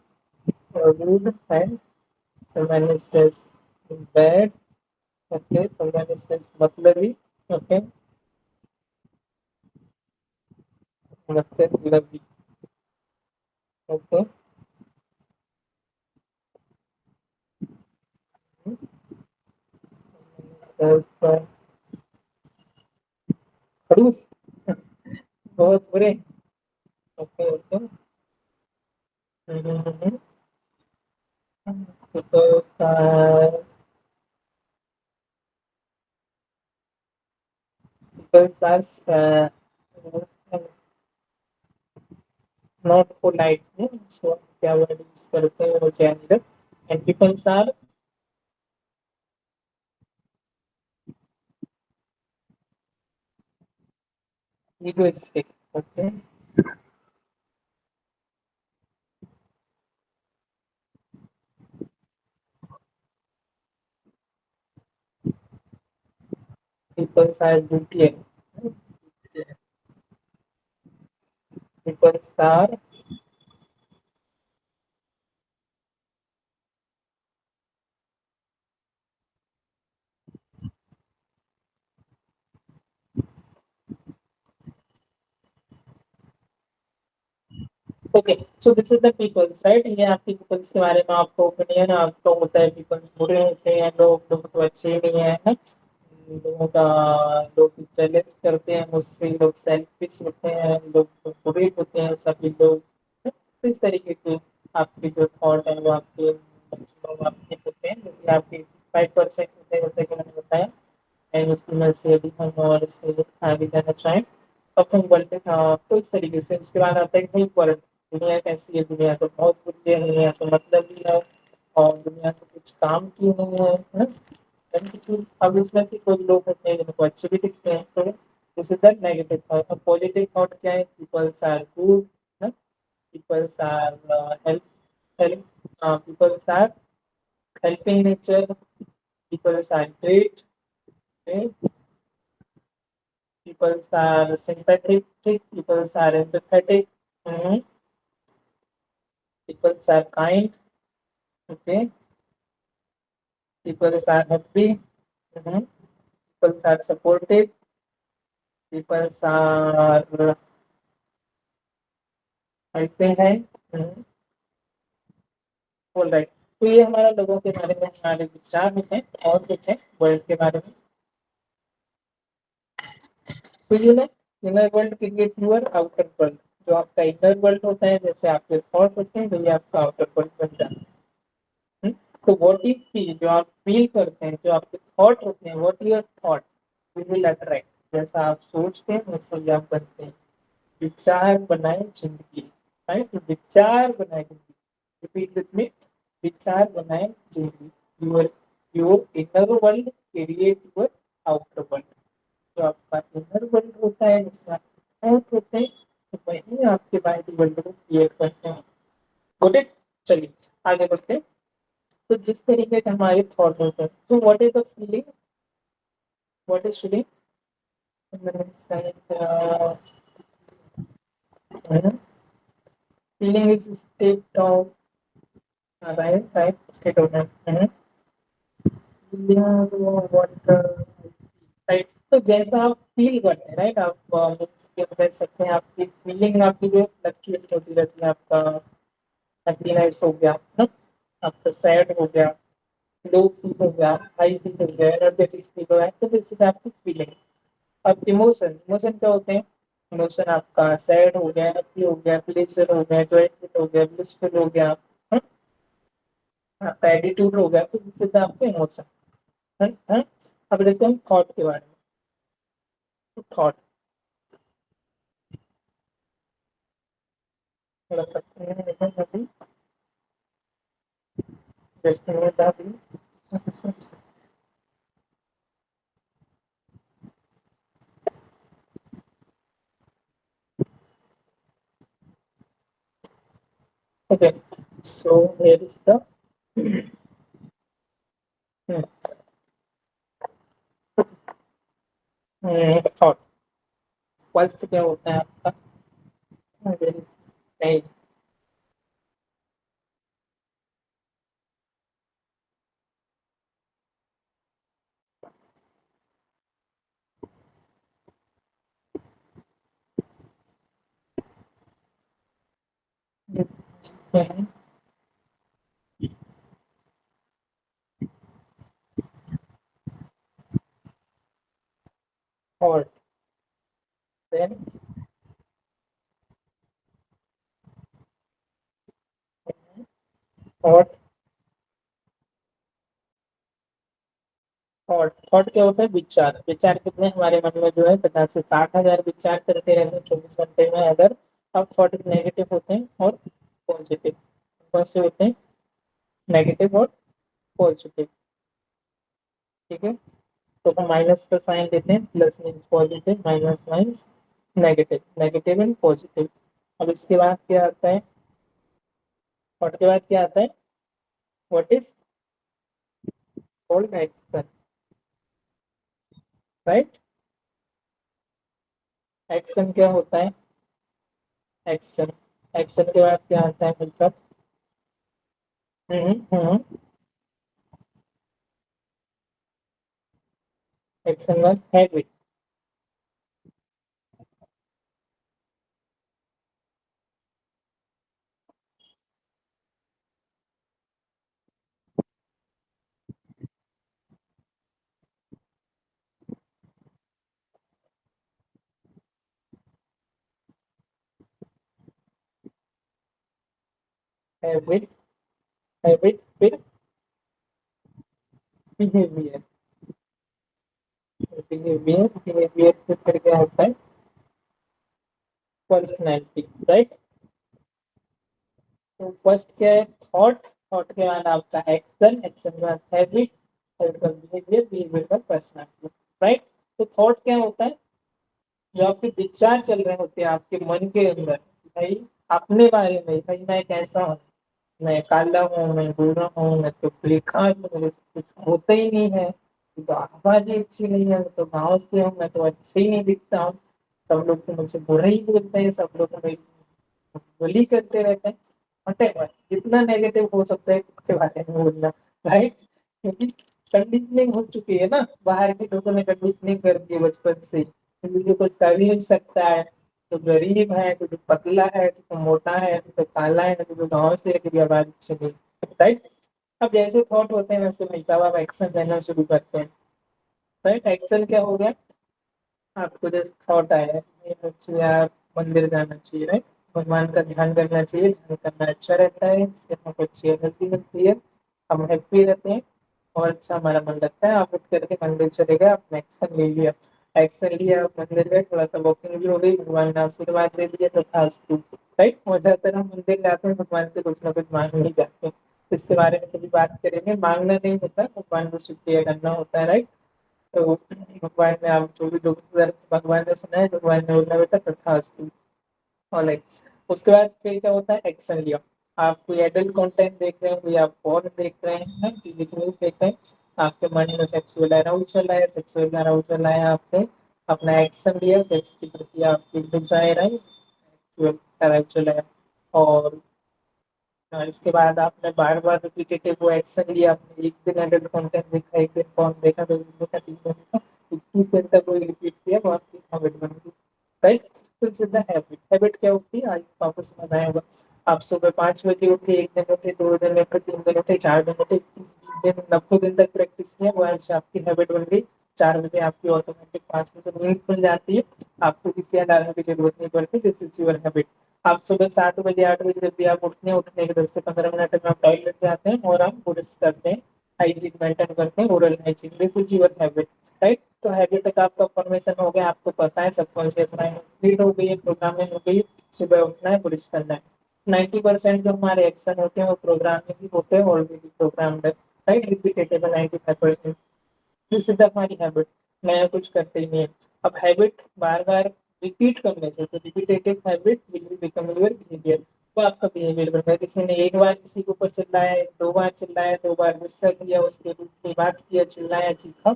Rude, and someone is bad, okay, someone is matlabhi, okay, matlabhi, okay, so, खड़ूस, बहुत बुरे, okay okay, तो peoples are not polite, so क्या word use करते हैं वो gender, and peoples are egoistic, okay, peoples are brutal, peoples are okay. So this is the peoples, right? ये आपके पीपल्स के बारे में आपका ओपिनियन आपका होता है, पीपल्स बुरे होते हैं, लोग तो अच्छे नहीं है, है? लोगों का, लोग जेलस करते हैं मुझसे, लोग सेल्फिश होते हैं, लोग बुरे होते हैं सभी लोग। तो इस तरीके के आपके जो थॉट है वो आपके मैक्सिमम आपके होते हैं, जो कि आपके 5% होते हैं, जैसे कि मैंने बताया। एंड उसकी मदद से यदि हम और इससे आगे जाना चाहें तो हम बोलते हैं, तो इस तरीके से उसके बाद आता है कि वर्ल्ड, दुनिया कैसी है, दुनिया तो बहुत बुरी है, दुनिया तो मतलब ही है, और दुनिया में कुछ काम की नहीं है। किसी अब इसमें से कोई लोग होते हैं जिनको अच्छे भी दिखते हैं, तो this is the negative thought. अब पॉजिटिव थॉट क्या है? Peoples are good, peoples are help help peoples are helping nature, peoples are great, peoples are sympathetic, peoples are empathetic, mhm, peoples are kind, okay, peoples are happy, mhm, peoples are supportive, peoples are helping hand, all right. तो ये हमारा लोगों के बारे में हमारे विचार होते हैं। और कुछ है वर्ल्ड के बारे में? तो ये ना, inner world create your outer world. जो आपका इनर वर्ल्ड होता है, जैसे आपके थॉट होते हैं, वही आपका आउटर वर्ल्ड बन जाता है। तो व्हाट यू फील, जो आप फील करते हैं, जो आपके थॉट होते हैं, what your thought you will attract. जैसा आप सोचते हैं वैसे ही आप बनते हैं। विचार बनाए जिंदगी, राइट? विचार बनाए जिंदगी। रिपीट विथ मी, विचार बनाए जिंदगी। Your your inner world create your outer world. जो आपका इनर वर्ल्ड होता है, जैसे आपके थॉट होते हैं, तो वही आपके बाहरी वर्ल्ड को क्रिएट करते हैं। Good it. चलिए आगे बढ़ते हैं। तो जिस तरीके के हमारे थॉट होते हैं, तो what is the feeling, what is feeling, feeling is state of, right state of mind. What, right? तो जैसा आप फील करते हैं, राइट, आप कह सकते हैं आपकी फीलिंग, आपकी जो फ्लक्चुएट होती रहती है। आपका हैप्पीनेस हो गया ना, आपका सैड हो गया, लो फील हो गया, हाई फील हो गया, एनर्जेटिक फील हो गया, तो दिस इज आपकी फीलिंग। अब इमोशन, इमोशन क्या होते हैं? इमोशन आपका सैड हो गया, हैप्पी हो गया, प्लेजर हो गया, जॉयफुल हो गया, ब्लिसफुल हो गया, आपका एटीट्यूड हो गया, तो दिस इज आपके इमोशन है। अब देखते हैं थॉट के बारे में। थॉट थोड़ा पढ़ते हैं, देखो अभी जस्ट मिनट अभी। Okay, so here is the thought. First क्या होता है आपका? वेरी नहीं, thought, then thought. Thought, thought क्या होता है? विचार। विचार कितने हमारे मन में जो है 50 से 60 हजार विचार चलते रहते हैं 24 घंटे में। अगर अब थॉट नेगेटिव होते हैं और पॉजिटिव। कौन से होते हैं? नेगेटिव और पॉजिटिव। ठीक है, तो हम माइनस का साइन देते हैं। Plus means positive, minus means negative, negative and positive. अब इसके बाद क्या आता है? थॉट के बाद क्या आता है? What is called action, right? Action क्या होता है? एक्शन, एक्शन के बाद क्या आता है मतलब? Hmm, action one habit, habit, habit फिर बिहेवियर, बिहेवियर, बिहेवियर से फिर क्या होता है? Personality, right? तो फर्स्ट क्या है? थॉट, थॉट के बाद आपका एक्शन, एक्शन के बाद हैबिट, हैबिट का बिहेवियर, बिहेवियर का पर्सनालिटी, राइट। तो थॉट क्या होता है? जो आपके विचार चल रहे होते हैं आपके मन के अंदर, भाई अपने बारे में, भाई मैं कैसा हूँ, मैं काला हूँ, मैं गोरा हूँ, मैं तो बेकार हूँ, मेरे से कुछ होता ही नहीं है, तो आवाज ही अच्छी नहीं है, मैं तो गाँव से हूँ, मैं तो अच्छे ही नहीं दिखता हूँ, सब लोग तो मुझसे बुरा ही बोलते हैं, सब लोग मेरी bully करते रहते हैं। whatever, जितना नेगेटिव हो सकता है उसके बारे में बोलना, राइट। क्योंकि कंडीशनिंग हो चुकी है ना, बाहर के लोगों ने कंडीशनिंग कर दी है बचपन से, क्योंकि जो कुछ कर ही नहीं सकता है, तो गरीब है, तो जो पतला है, तो मोटा है, तो काला है, तो गाँव से है, तो आवाज अच्छी नहीं, राइट। अब जैसे थॉट होते हैं वैसे भाई साहब आप एक्शन लेना शुरू करते हैं, राइट। एक्शन क्या हो गया? आपको जैसे थॉट आया ये बच्चे यार मंदिर जाना चाहिए, राइट, भगवान का ध्यान करना चाहिए, ध्यान करना अच्छा रहता है, इससे हमें अच्छी एनर्जी मिलती है, हम हैप्पी रहते हैं और अच्छा हमारा मन लगता है। आप उठ करके मंदिर चले गए, आपने एक्शन ले लिया, एक्शन लिया, आप मंदिर गए, थोड़ा सा वॉकिंग भी हो गई, भगवान ने आशीर्वाद दे दिया, तो खास राइट। और ज्यादातर हम मंदिर जाते हैं भगवान से कुछ ना कुछ मांग नहीं जाते, इसके बारे में कभी बात करेंगे, मांगना नहीं होता, भगवान को शुक्रिया करना होता है, राइट। तो भगवान ने आप जो भी लोग भगवान ने सुना है, भगवान ने बोला बेटा तथास्तु, ऑलराइट। उसके बाद फिर क्या होता है? एक्शन लिया, आप कोई एडल्ट कंटेंट देख रहे हैं, कोई आप पोर्न देख रहे हैं, फिजिकल देख रहे हैं, आपके मन में सेक्सुअल अराउजल है, सेक्सुअल अराउजल है, आपने अपना एक्शन लिया, सेक्स के प्रति आपकी डिजायर है, सेक्सुअल अराउजल है, और इसके बाद आपने बार बार रिपीटेटिव वो एक्शन लिया, आपने एक दिन एडल्ट कंटेंट देखा, एक दिन फोन देखा, दो दिन देखा, तीन दिन देखा, 21 दिन तक कोई रिपीट किया, वो आपकी हैबिट बन गई, राइट। तो इट्स द हैबिट। हैबिट क्या होती है? आज आपको समझ आया होगा। आप सुबह 5 बजे उठे, एक दिन उठे, 2 दिन उठे, 3 दिन उठे, 4 दिन उठे, 20 दिन, 90 दिन तक प्रैक्टिस किया, वो आज आपकी हैबिट बन गई। 4 बजे आपकी ऑटोमेटिक, 5 बजे नींद खुल जाती है, आपको किसी अलार्म की जरूरत नहीं पड़ती, दिस इज योर हैबिट। आप सुबह 7 बजे, 8 बजे जब भी आप उठते हैं, उठने के 10 से 15 मिनट में आप टॉयलेट जाते हैं और आप ब्रश करते हैं, हाइजीन मेंटेन करते हैं, oral hygiene, this is your habit, right. तो हैबिट का आपका फॉर्मेशन हो गया, आपको पता है, सबकॉन्शियस माइंड फीड हो गई है, प्रोग्रामिंग हो गई, सुबह उठना है, ब्रश करना है। 90% जो हमारे एक्शन होते हैं वो प्रोग्रामिंग ही होते हैं, ऑलरेडी प्रोग्राम्ड है, राइट, रिपीटेबल 95%। दिस इज हमारी हैबिट, नया कुछ करते ही नहीं है। अब हैबिट बार बार रिपीट करने से, तो repetitive habit will become your behaviour, वो आपका बिहेवियर बनता है। किसी ने एक बार किसी के ऊपर चिल्लाया, 2 बार चिल्लाया, 2 बार गुस्सा किया, उसके दूसरी बात किया, चिल्लाया, चीखा,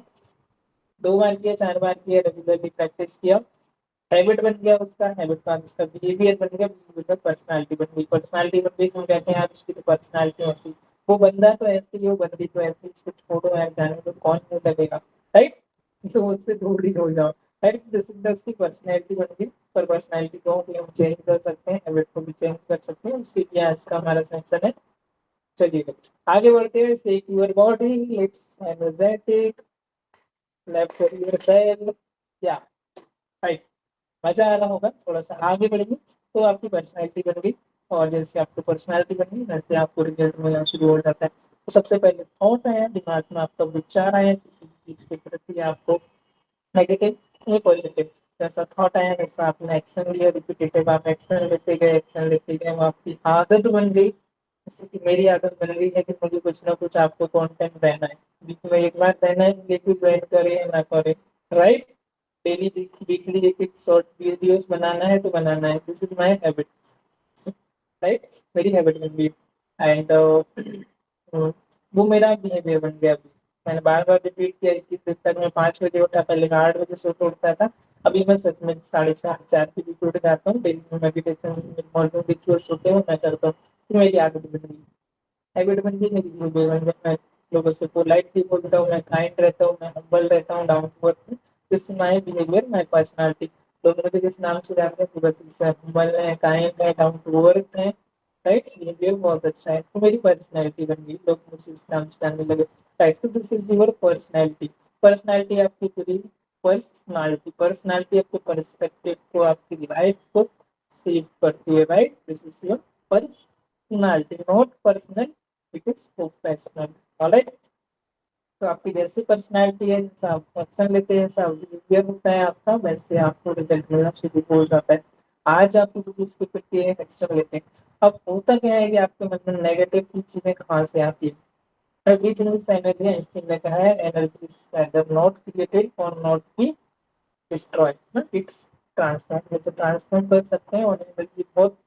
2 बार किया, 4 बार किया, रेगुलरली प्रैक्टिस किया, हैबिट बन गया उसका, हैबिट का उसका बिहेवियर बन गया, बिहेवियर का पर्सनालिटी बन गई, पर्सनालिटी बन गई, तो हम कहते हैं यार उसकी तो पर्सनालिटी ऐसी, वो बंदा तो ऐसी है, वो बंदी तो ऐसी, उसको छोड़ो यार, जाने दो, कौन मुंह लगेगा, राइट। तो उससे दूर ही हो जाओ, राइट। जैसे उसकी पर्सनैलिटी बन गई, पर पर्सनैलिटी को भी हम चेंज कर सकते हैं, हैबिट को भी चेंज कर सकते हैं, उसी के आज का हमारा सेक्शन है। चलिए आगे बढ़ते हैं। Shake your body, it's energetic, left for your cell, या राइट। मजा आ रहा होगा। थोड़ा सा आगे बढ़ेंगे तो आपकी पर्सनैलिटी बन गई, और जैसे आपकी पर्सनैलिटी बन गई वैसे आपको रिजल्ट मिलना शुरू हो जाता है। तो सबसे पहले थॉट आया दिमाग में, आपका विचार आया किसी चीज के प्रति, आपको नेगेटिव या पॉजिटिव, जैसा थॉट आया वैसा आपने एक्शन लिया, रिपीटेटिव आप एक्शन लेते गए, वो आपकी आदत बन गई। जैसे कि मेरी आदत बन गई है कि मुझे कुछ ना कुछ आपको कंटेंट देना है, वीक में एक बार देना है, लेकिन ज्वाइन करे या ना करे, राइट। डेली वीकली एक एक शॉर्ट वीडियोस बनाना है तो बनाना है, this is my habit, right. मेरी हैबिट बन गई, एंड वो मेरा बिहेवियर बन गया। अभी मैंने बार बार रिपीट किया, 21 दिन तक मैं 5 बजे उठा, पहले मैं 8 बजे सो के उठता था, अभी मैं सच में 4:30 4 के बीच उठ जाता हूँ, डेली में मेडिटेशन, मॉर्निंग रिचुअल्स होते हैं, मैं करता हूँ, तो मेरी आदत बन गई, हैबिट बन गई मेरी, बिहेवियर बन गया। मैं लोगों से पोलाइटली बोलता हूँ, मैं काइंड रहता हूँ, मैं हम्बल रहता हूँ, down to earth, this my behaviour, my personality. लोग मुझे किस नाम से जानते हैं? पूरा से हम्बल है, काइंड है, डाउन टू अर्थ है, राइट। बिहेवियर बहुत अच्छा है, तो मेरी पर्सनैलिटी बन गई, लोग मुझे इस नाम से जानने लगे, राइट। तो this is your personality. Personality आपकी पूरी पर्सनालिटी, पर्सनैलिटी आपके पर्सपेक्टिव को, आपकी लाइफ को सेव करती है, right. This is your personality, not personal, it is professional, alright. तो आपकी जैसी पर्सनैलिटी है, जैसा आप एक्शन लेते हैं, जैसा बिहेवियर होता है आपका, वैसे आपको रिजल्ट मिलना शुरू हो जाता है। आज आप किसी चीज को करके एक्स्ट्रा लेते हैं। अब होता क्या है कि आपके मन में नेगेटिव चीजें कहाँ से आती है। एवरीथिंग इज एनर्जी, आइंस्टीन ने कहा है energy is either not created और not be destroyed, it's transform, जैसे ट्रांसफॉर्म कर सकते हैं। और एनर्जी बहुत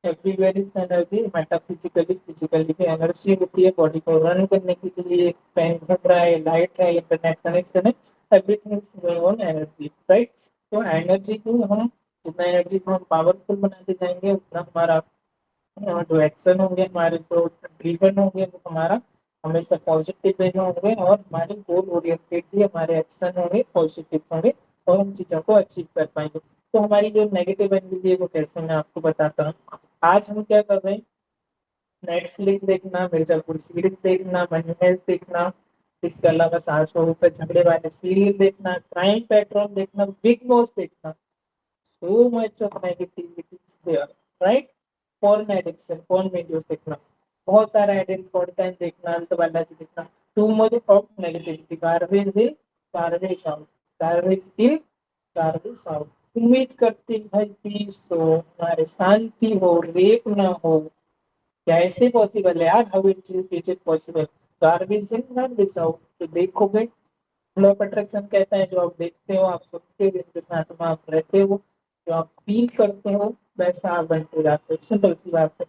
everywhere is energy, metaphysically physically भी एनर्जी होती है। बॉडी को रन करने के लिए फैन घूम रहा है, लाइट है, इंटरनेट कनेक्शन है, everything is going on energy, right. तो एनर्जी को हम, जितना एनर्जी को हम पावरफुल बनाते जाएंगे उतना हमारा जो एक्शन होंगे, हमारे जो ड्रीवन होंगे वो हमारा हमेशा पॉजिटिव वे में होंगे, और हमारे गोल ओरिएंटेड भी हमारे एक्शन होंगे पॉजिटिव होंगे, और हम चीजों को अचीव कर पाएंगे। तो हमारी जो नेगेटिव एनर्जी है वो कैसे, मैं आपको बताता हूँ। आज हम क्या कर रहे हैं, नेटफ्लिक्स देखना, मिर्जापुर सीरीज देखना, मनी हेस्ट देखना, इसके अलावा सास बहू पे झगड़े वाले सीरियल देखना, क्राइम पेट्रोल देखना, बिग बॉस देखना। So much of negativity is there, right? Phone addiction, phone videos देखना, बहुत सारा एडिक्ट, कंटेंट देखना, अंत बालाजी देखना, too much of negativity, garbage in, garbage out, garbage in, garbage out. उम्मीद करते हैं भाई पीस हो, हमारे शांति हो, रेप ना हो। कैसे पॉसिबल है यार, how it is possible. Garbage in, garbage out. तो देखोगे, लॉ ऑफ अट्रैक्शन कहता है जो आप देखते हो, आप सुनते हो, जिनके साथ में आप रहते हो, जो आप फील करते हो, वैसा आप बनते जाते हो। सिंपल सी बात है।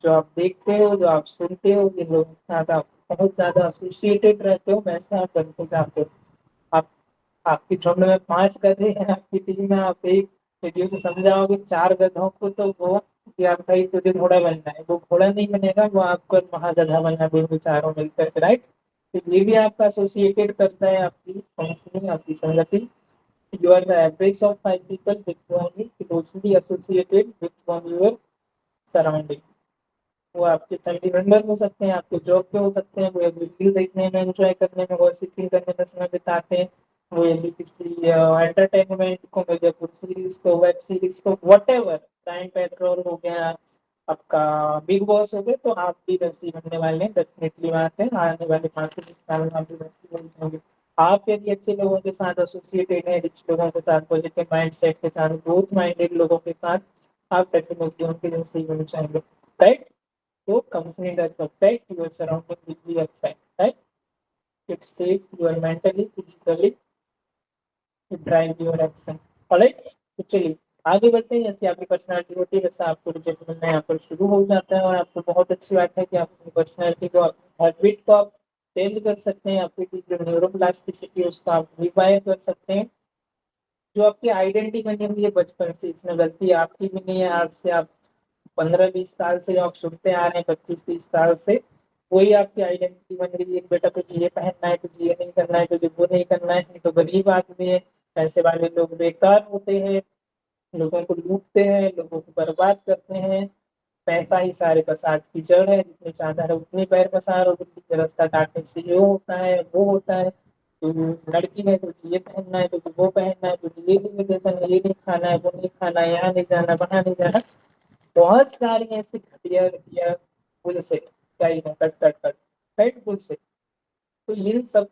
जो आप देखते हो, जो आप सुनते हो, जिन लोगों के साथ आप बहुत ज्यादा एसोसिएटेड रहते हो, वैसा आप बनते जाते हो। आप, आपकी झुंड में 5 गधे हैं, आपकी टीम में आप एक वीडियो से समझाओगे 4 गधों को, तो वो कि आप भाई तुझे घोड़ा बनना है, वो घोड़ा नहीं बनेगा, वो आपको महागधा बनना भी चारों मिलकर, राइट। तो ये भी आपका एसोसिएटेड करता है आपकी काउंसलिंग, आपकी संगति। You are the average of 5 people with whom you closely associated with from your surrounding। वो आपके फैमिली मेंबर हो सकते हैं, आपके जॉब पे हो सकते हैं, वो एक रील देखने में, एंजॉय करने में, गॉसिपिंग करने में समय बिताते हैं। वो यदि किसी एंटरटेनमेंट को, मिर्जापुर सीरीज को, वेब सीरीज को, वट एवर, क्राइम पेट्रोल हो गया, आपका बिग बॉस हो गए, तो आप भी वैसे बनने वाले हैं, डेफिनेटली बात है। आने वाले 5 से 10 साल में आप भी वैसे बन जाएंगे। आप यदि अच्छे लोगों के साथ एसोसिएटेड है, रिच लोगों के साथ, पॉजिटिव माइंड सेट के साथ, ग्रोथ माइंडेड लोगों के साथ, आप डेफिनेटली उनके जैसे ही बन जाएंगे, right. So company does affect your surrounding will be affect, right? It saves your mentally, physically, to drive your action. Alright? तो चलिए आगे बढ़ते हैं। जैसे आपकी पर्सनालिटी होती है वैसा आपको रिजल्ट मिलना यहाँ पर शुरू हो जाता है, और आपको बहुत अच्छी बात है कि आप अपनी पर्सनालिटी को, अपनी हैबिट को आप चेंज कर सकते हैं। आपकी जो न्यूरोप्लास्टिसिटी है उसको आप रिवाइव कर सकते हैं। जो आपकी आइडेंटिटी बनी हुई है बचपन से, इसमें गलती आपकी भी नहीं है। आज से आप 15-20 साल से जो आप सुनते आ रहे हैं, 25-30 साल से, वही आपकी आइडेंटिटी बन गई है। बेटा तुझे ये पहनना है, तुझे ये नहीं करना है, तुझे वो नहीं करना है। तो गरीब आदमी है, पैसे वाले लोग बेकार होते हैं, लोगों को लूटते हैं, लोगों को बर्बाद करते हैं। पैसा ही सारे फसाद की जड़ है, जितनी चादर है उतनी पैर पसार, और जितनी रास्ता काटने से ये होता है वो होता है। तो लड़की है, तुझे ये पहनना है, तुझे वो पहनना है, तुझे ये लिमिटेशन है, ये नहीं खाना है, वो नहीं खाना है, यहाँ नहीं जाना, वहां नहीं जाना। बहुत सारी ऐसी घटिया घटिया बुलसेट, क्या ही है, cut cut cut, right, bullshit. तो ये सब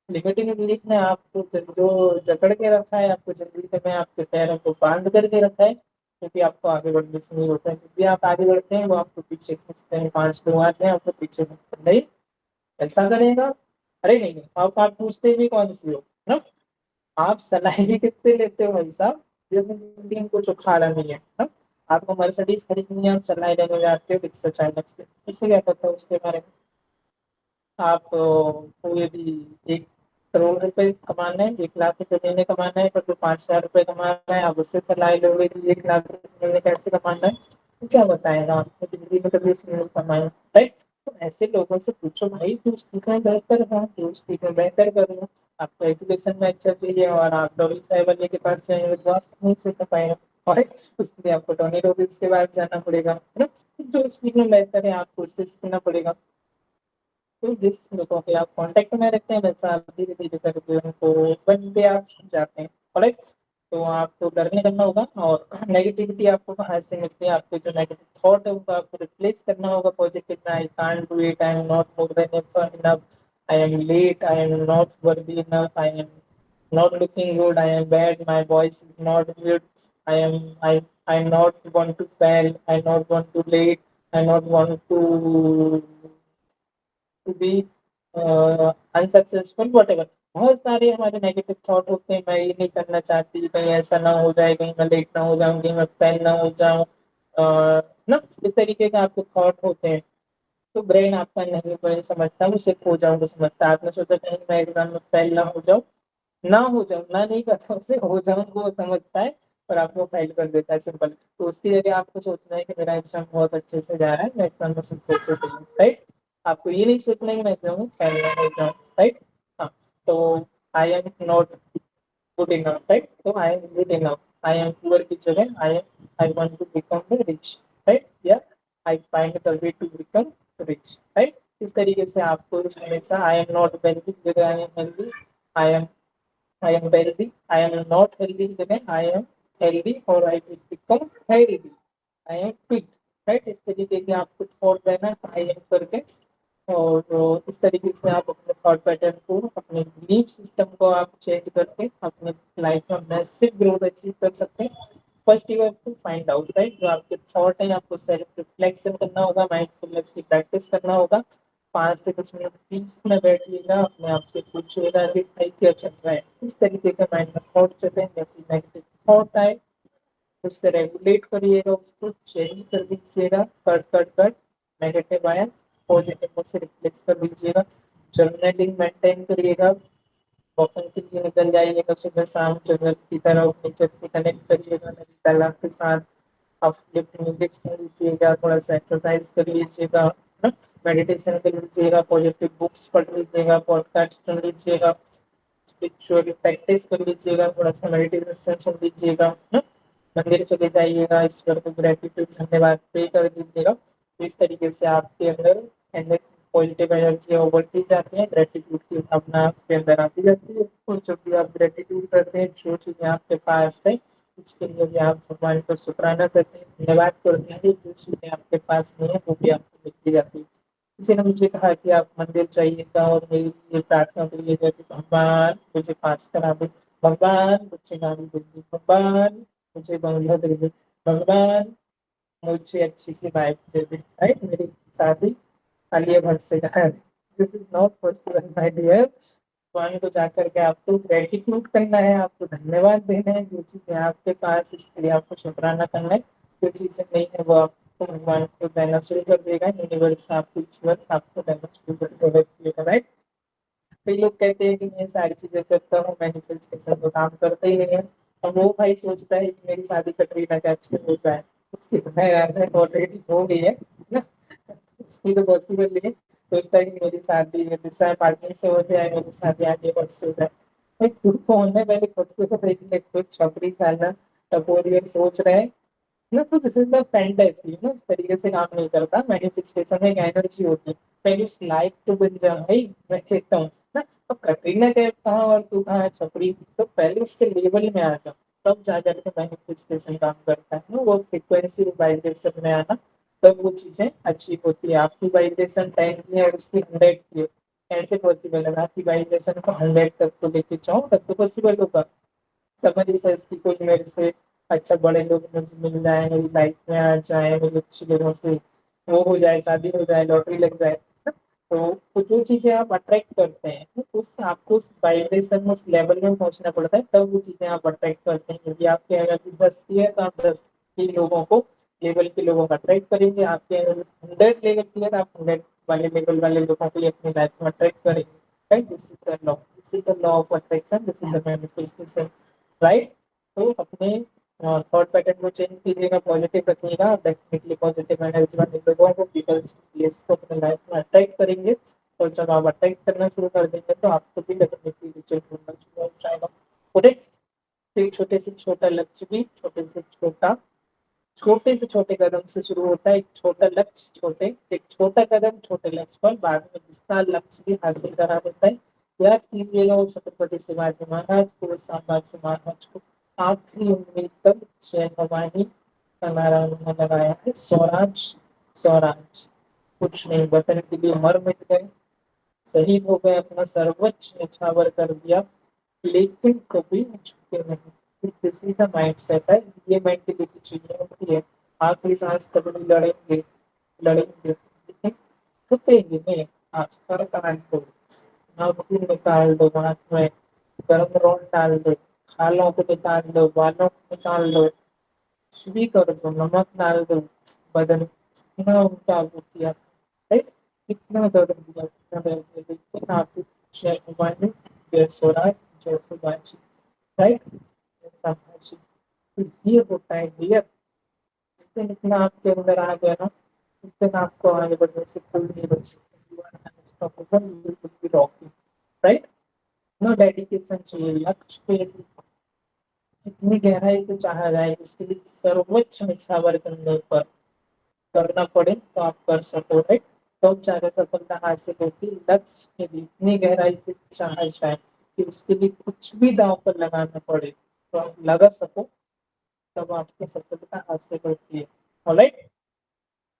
लिमिटिंग बिलीफ ने आपको जो जकड़ के रखा है, आपको जिंदगी में आपके पैरों को बांध करके रखा है, क्योंकि आपको आगे बढ़ने से नहीं होता है। क्योंकि आप आगे बढ़ते हैं वो आपको पीछे खींचते हैं। 5 लोग आते हैं आपको पीछे खींचते हैं, नहीं ऐसा करेगा, अरे नहीं नहीं, आप पूछते भी कौन सी हो ना। आप सलाह भी कितने लेते हो भाई साहब, जैसे जिंदगी में कुछ उखाड़ा नहीं है ना। आपको मर्सिडीज खरीदनी है, आप सलाह लेने जाते हो रिक्शा चालक से, इससे क्या पता उसके बारे में। आप को यदि 1 करोड़ रुपए कमाना है, 1 लाख रुपए महीने कमाना है, पर जो 5 हजार रुपए कमा रहा है, आप उससे सलाह लोगे कि 1 लाख रुपए महीने कैसे कमाना है, तो क्या बताएगा आपको, जिंदगी में कभी उसने नहीं कमाया, राइट। तो ऐसे लोगों से पूछो भाई, जो सीखा है बेहतर है, जो सीखा बेहतर करो। आपको एजुकेशन में अच्छा चाहिए और आप डॉली चाय वाले के पास जाएंगे तो आप नहीं सीख पाएंगे, और उसके लिए आपको टोनी रॉबिन्स के पास जाना पड़ेगा, है ना। जो स्पीड में बेहतर है आपको उससे सीखना पड़ेगा। तो जिस लोगों के आप कांटेक्ट में रहते हैं वैसा आप धीरे धीरे करके उनको बनते आप जाते हैं, राइट। तो आपको डर नहीं करना होगा। और नेगेटिविटी आपको कहाँ से मिलती है, आपके जो नेगेटिव थॉट है उनको आपको रिप्लेस करना होगा पॉजिटिव में। I can't do it, I am not more than enough, I am late, I am not worthy enough, I am not looking good, I am bad, my voice is not good, I am I not want to fail. I not want to late. I not want to be unsuccessful what ever. बहुत सारे हमारे negative thought होते हैं, मैं ये नहीं करना चाहती, कहीं ऐसा ना हो जाए, कहीं मैं लेट ना हो जाऊं, कहीं मैं फेल ना हो जाऊं, ना इस तरीके के आपके थॉट होते हैं। तो ब्रेन आपका नहीं वही समझता, वो सिर्फ हो जाऊंगा समझता है। आपने सोचा कहीं मैं एग्जाम में फेल ना हो जाऊं, ना नहीं करता उसे, हो जाऊं वो समझता है और आपको फेल कर देता है, सिंपल। तो उसकी जगह आपको सोचना है कि मेरा एग्जाम बहुत अच्छे से जा रहा है, मैं एग्जाम में सक्सेसफुल हूँ, राइट। आपको ये नहीं सोचना है कि मैं एग्जाम में फेल ना हो जाऊं, राइट। हाँ, तो I am not good enough, right. तो I am good enough, I am poor की जगह I want to become the rich, right, या I find the way to become rich, right. इस तरीके से आपको हमेशा आई एम नॉट वेल्दी की जगह I am healthy, I am I am wealthy. I am not healthy today. I am healthy or I will become healthy. I am fit. Right, इस तरीके के आपको थॉट देना आई एम करके। और इस तरीके से आप अपने थॉट पैटर्न को, अपने बिलीफ सिस्टम को आप चेंज करके अपने लाइफ में मैसिव ग्रोथ अचीव कर सकते हैं। First you have to find out, right, जो आपके थॉट है आपको सेल्फ रिफ्लेक्शन करना होगा, माइंडफुलनेस की प्रैक्टिस करना होगा। 5 से 10 मिनट पीस में बैठिएगा, अपने आप से पूछिएगा कि भाई क्या चल रहा है, इस तरीके का माइंड में थॉट चल रहे हैं, जैसे नेगेटिव थॉट आए उससे रेगुलेट करिएगा, उसको चेंज कर दीजिएगा, कट कट कट। नेगेटिव आया पॉजिटिव में से रिप्लेस कर दीजिएगा। जर्नलिंग मेंटेन करिएगा, वॉकिंग के लिए निकल जाइएगा सुबह शाम, जंगल की तरफ नेचर से कनेक्ट करिएगा, नदी तालाब के साथ। आप लिफ्ट म्यूजिक सुन लीजिएगा, थोड़ा सा एक्सरसाइज कर लीजिएगा, मेडिटेशन कर लीजिएगा, पॉजिटिव बुक्स पढ़ लीजिएगा, पॉडकास्ट सुन लीजिएगा, स्पिरिचुअल प्रैक्टिस कर लीजिएगा, थोड़ा सा मेडिटेशन सुन लीजिएगा, मंदिर चले जाइएगा, ईश्वर को ग्रेटिट्यूड धन्यवाद पे कर दीजिएगा। तो इस तरीके से आपके अंदर अंदर पॉजिटिव एनर्जी बढ़ती जाती है, ग्रेटिट्यूड की भावना आपके अंदर आती जाती है। और जब भी आप ग्रेटिट्यूड करते हैं, जो चीजें आपके पास है उसके लिए भी आप भगवान को शुक्राना करते हैं, धन्यवाद करते हैं। जो चीजें आपके पास नहीं है वो भी आपको मिलती जाती है। किसी ने मुझे कहा कि आप मंदिर जाइएगा और मेरी ये प्रार्थना करिएगा कि भगवान मुझे पास करा दे, भगवान मुझे गाड़ी दे दे, भगवान मुझे बंगला दे दे, भगवान मुझे अच्छी सी वाइफ दे दे, राइट, मेरी शादी आलिया भट्ट से करा दे। This is not possible my dear. भगवान को जाकर के आपको ग्रेटिट्यूड करना है, आपको धन्यवाद देना है, जो चीजें आपके पास इसके लिए आपको शुक्राना करना है। जो चीजें नहीं है वो आपको भगवान को देना शुरू कर देगा, यूनिवर्स आपको ईश्वर आपको देना शुरू कर देगा, राइट। कई लोग कहते हैं कि मैं सारी चीजें करता हूँ, मैनिफेस्टेशन तो काम करता ही नहीं है। और वो भाई सोचता है कि मेरी शादी कटरीना कैफ से हो जाए, उसकी ऑलरेडी हो गई है ना, उसकी तो पॉसिबल नहीं है। सोचता है कि मेरी शादी दिशा पार्टनर से हो जाए, मेरी शादी आगे बढ़ से हो जाए। भाई खुद को होने पहले खुद को तो देख ले, खुद छपरी साला टपोरियर सोच रहे हैं ना, तो दिस इज द फैंटेसी ना, इस तरीके से काम नहीं करता। मैनिफेस्टेशन एक एनर्जी होती है, पहले उस लाइफ तो बन जा भाई, मैं कहता हूँ ना। अब कटरीना कैफ कहाँ और तू कहाँ है छपरी, तो पहले उसके लेवल में आ जाओ, तब जा करके मैनिफेस्टेशन काम करता है ना, वो फ्रिक्वेंसी वाइब्रेशन में आना, तब वो चीजें अच्छी होती है। आपकी वाइब्रेशन 10 की है और उसकी 100 की है, कैसे पॉसिबल है? आपकी वाइब्रेशन को 100 तक तो लेके जाओ, तब तो पॉसिबल होगा। समझ से इसकी कोई मेरे से अच्छा बड़े लोग मुझे मिल जाए, मेरी लाइफ में आ जाए, मेरे अच्छे लोगों से वो हो जाए, शादी हो जाए, लॉटरी लग जाए, तो जो चीजें आप अट्रैक्ट करते हैं उस आपको उस वाइब्रेशन उस लेवल में पहुंचना पड़ता है, तब वो चीजें आप अट्रैक्ट करते हैं। यदि आपके एनर्जी 10 की है तो आप 10 की लोगों को लेवल के लोगों को अट्रैक्ट करेंगे। आपके 100 लेवल की है तो आप 100 वाले लेवल वाले लोगों को अपनी लाइफ में अट्रैक्ट करेंगे, right. This is the law of attraction, this is the manifestation, right. तो अपने थॉट पैटर्न को चेंज कीजिएगा, पॉजिटिव रखिएगा, डेफिनेटली पॉजिटिव एनर्जी वाले लोगों को, पीपल्स प्लेस को अपने लाइफ में अट्रैक्ट करेंगे। और जब आप अट्रैक्ट करना शुरू कर देंगे तो आपको भी डेफिनेटली रिजल्ट मिलना शुरू हो जाएगा। करेक्ट। एक छोटे से छोटा लक्ष्य भी छोटे से छोटे कदम से शुरू होता है। एक छोटा लक्ष्य एक छोटा कदम छोटे लक्ष्य पर बाद में विशाल लक्ष्य भी हासिल करा देता है। याद कीजिएगा वो छत्रपति शिवाजी महाराज को, संभाजी महाराज को आखिरी उम्मीद तक जय भवानी का नारा उन्होंने लगाया है, स्वराज स्वराज। कुछ नहीं, वतन के लिए मर मिट गए, शहीद हो गए, अपना सर्वोच्च न्यौछावर कर दिया, लेकिन कभी झुके नहीं। दिस इज द माइंडसेट है, ये मेंटेलिटी चाहिए होती है। आखिरी सांस तक भी लड़ेंगे लड़ेंगे, लेकिन रुकेंगे नहीं। आप सर कान दो, नाखून निकाल दो, हाथ में गर्म रोल डाल दो, खालों को निकाल दो, बालों को निकाल दो, कुछ भी कर दो, नमक डाल दो, बदन इतना उनका होती है, राइट? कितना दर्द दिया, कितना दर्द दिया, लेकिन आपको जय हुमायूं, जय स्वराज, जय सुभाष, राइट? ऐसा है। तो ये होता है डियर। जिस दिन इतना आपके अंदर आ गया ना, उस दिन आपको आगे बढ़ने से कोई नहीं रोक सकता। You are unstoppable, you will be rocking, right? ना डेडिकेशन चाहिए, लक्ष्य पे इतनी गहराई से चाहा जाए, उसके लिए सर्वोच्च निछावर करने पर करना पड़े तो आप कर सको, राइट? तब जाकर सफलता हासिल होती है। लक्ष्य के लिए इतनी गहराई से चाहा जाए कि उसके लिए कुछ भी दांव पर लगाना पड़े तो आप लगा सको, तब आपको सफलता हासिल होती है। ऑलराइट?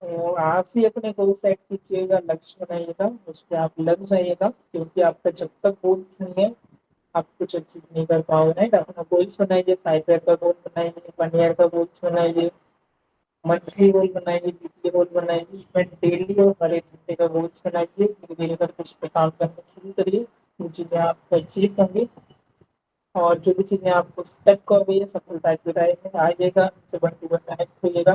तो आप ही अपने गोल सेट कीजिएगा, लक्ष्य बनाइएगा, उस पर आप लग जाइएगा, क्योंकि आपका जब तक गोल्स नहीं है आप कुछ अचीव नहीं कर पाओगे, राइट? अपना गोल्स बनाइए, 5 ईयर का गोल बनाइए, 1 ईयर का गोल्स बनाइए, मंथली गोल बनाइए, वीकली गोल बनाइए, इवन डेली और हर एक घंटे का गोल्स बनाइए। धीरे धीरे करके उस पर काम करना शुरू करिए, वो चीजें आप अचीव होंगी। और जो भी चीजें आपको स्टेप कर रही है सफलता की राह में आइएगा, से वन टू वन कनेक्ट होइएगा।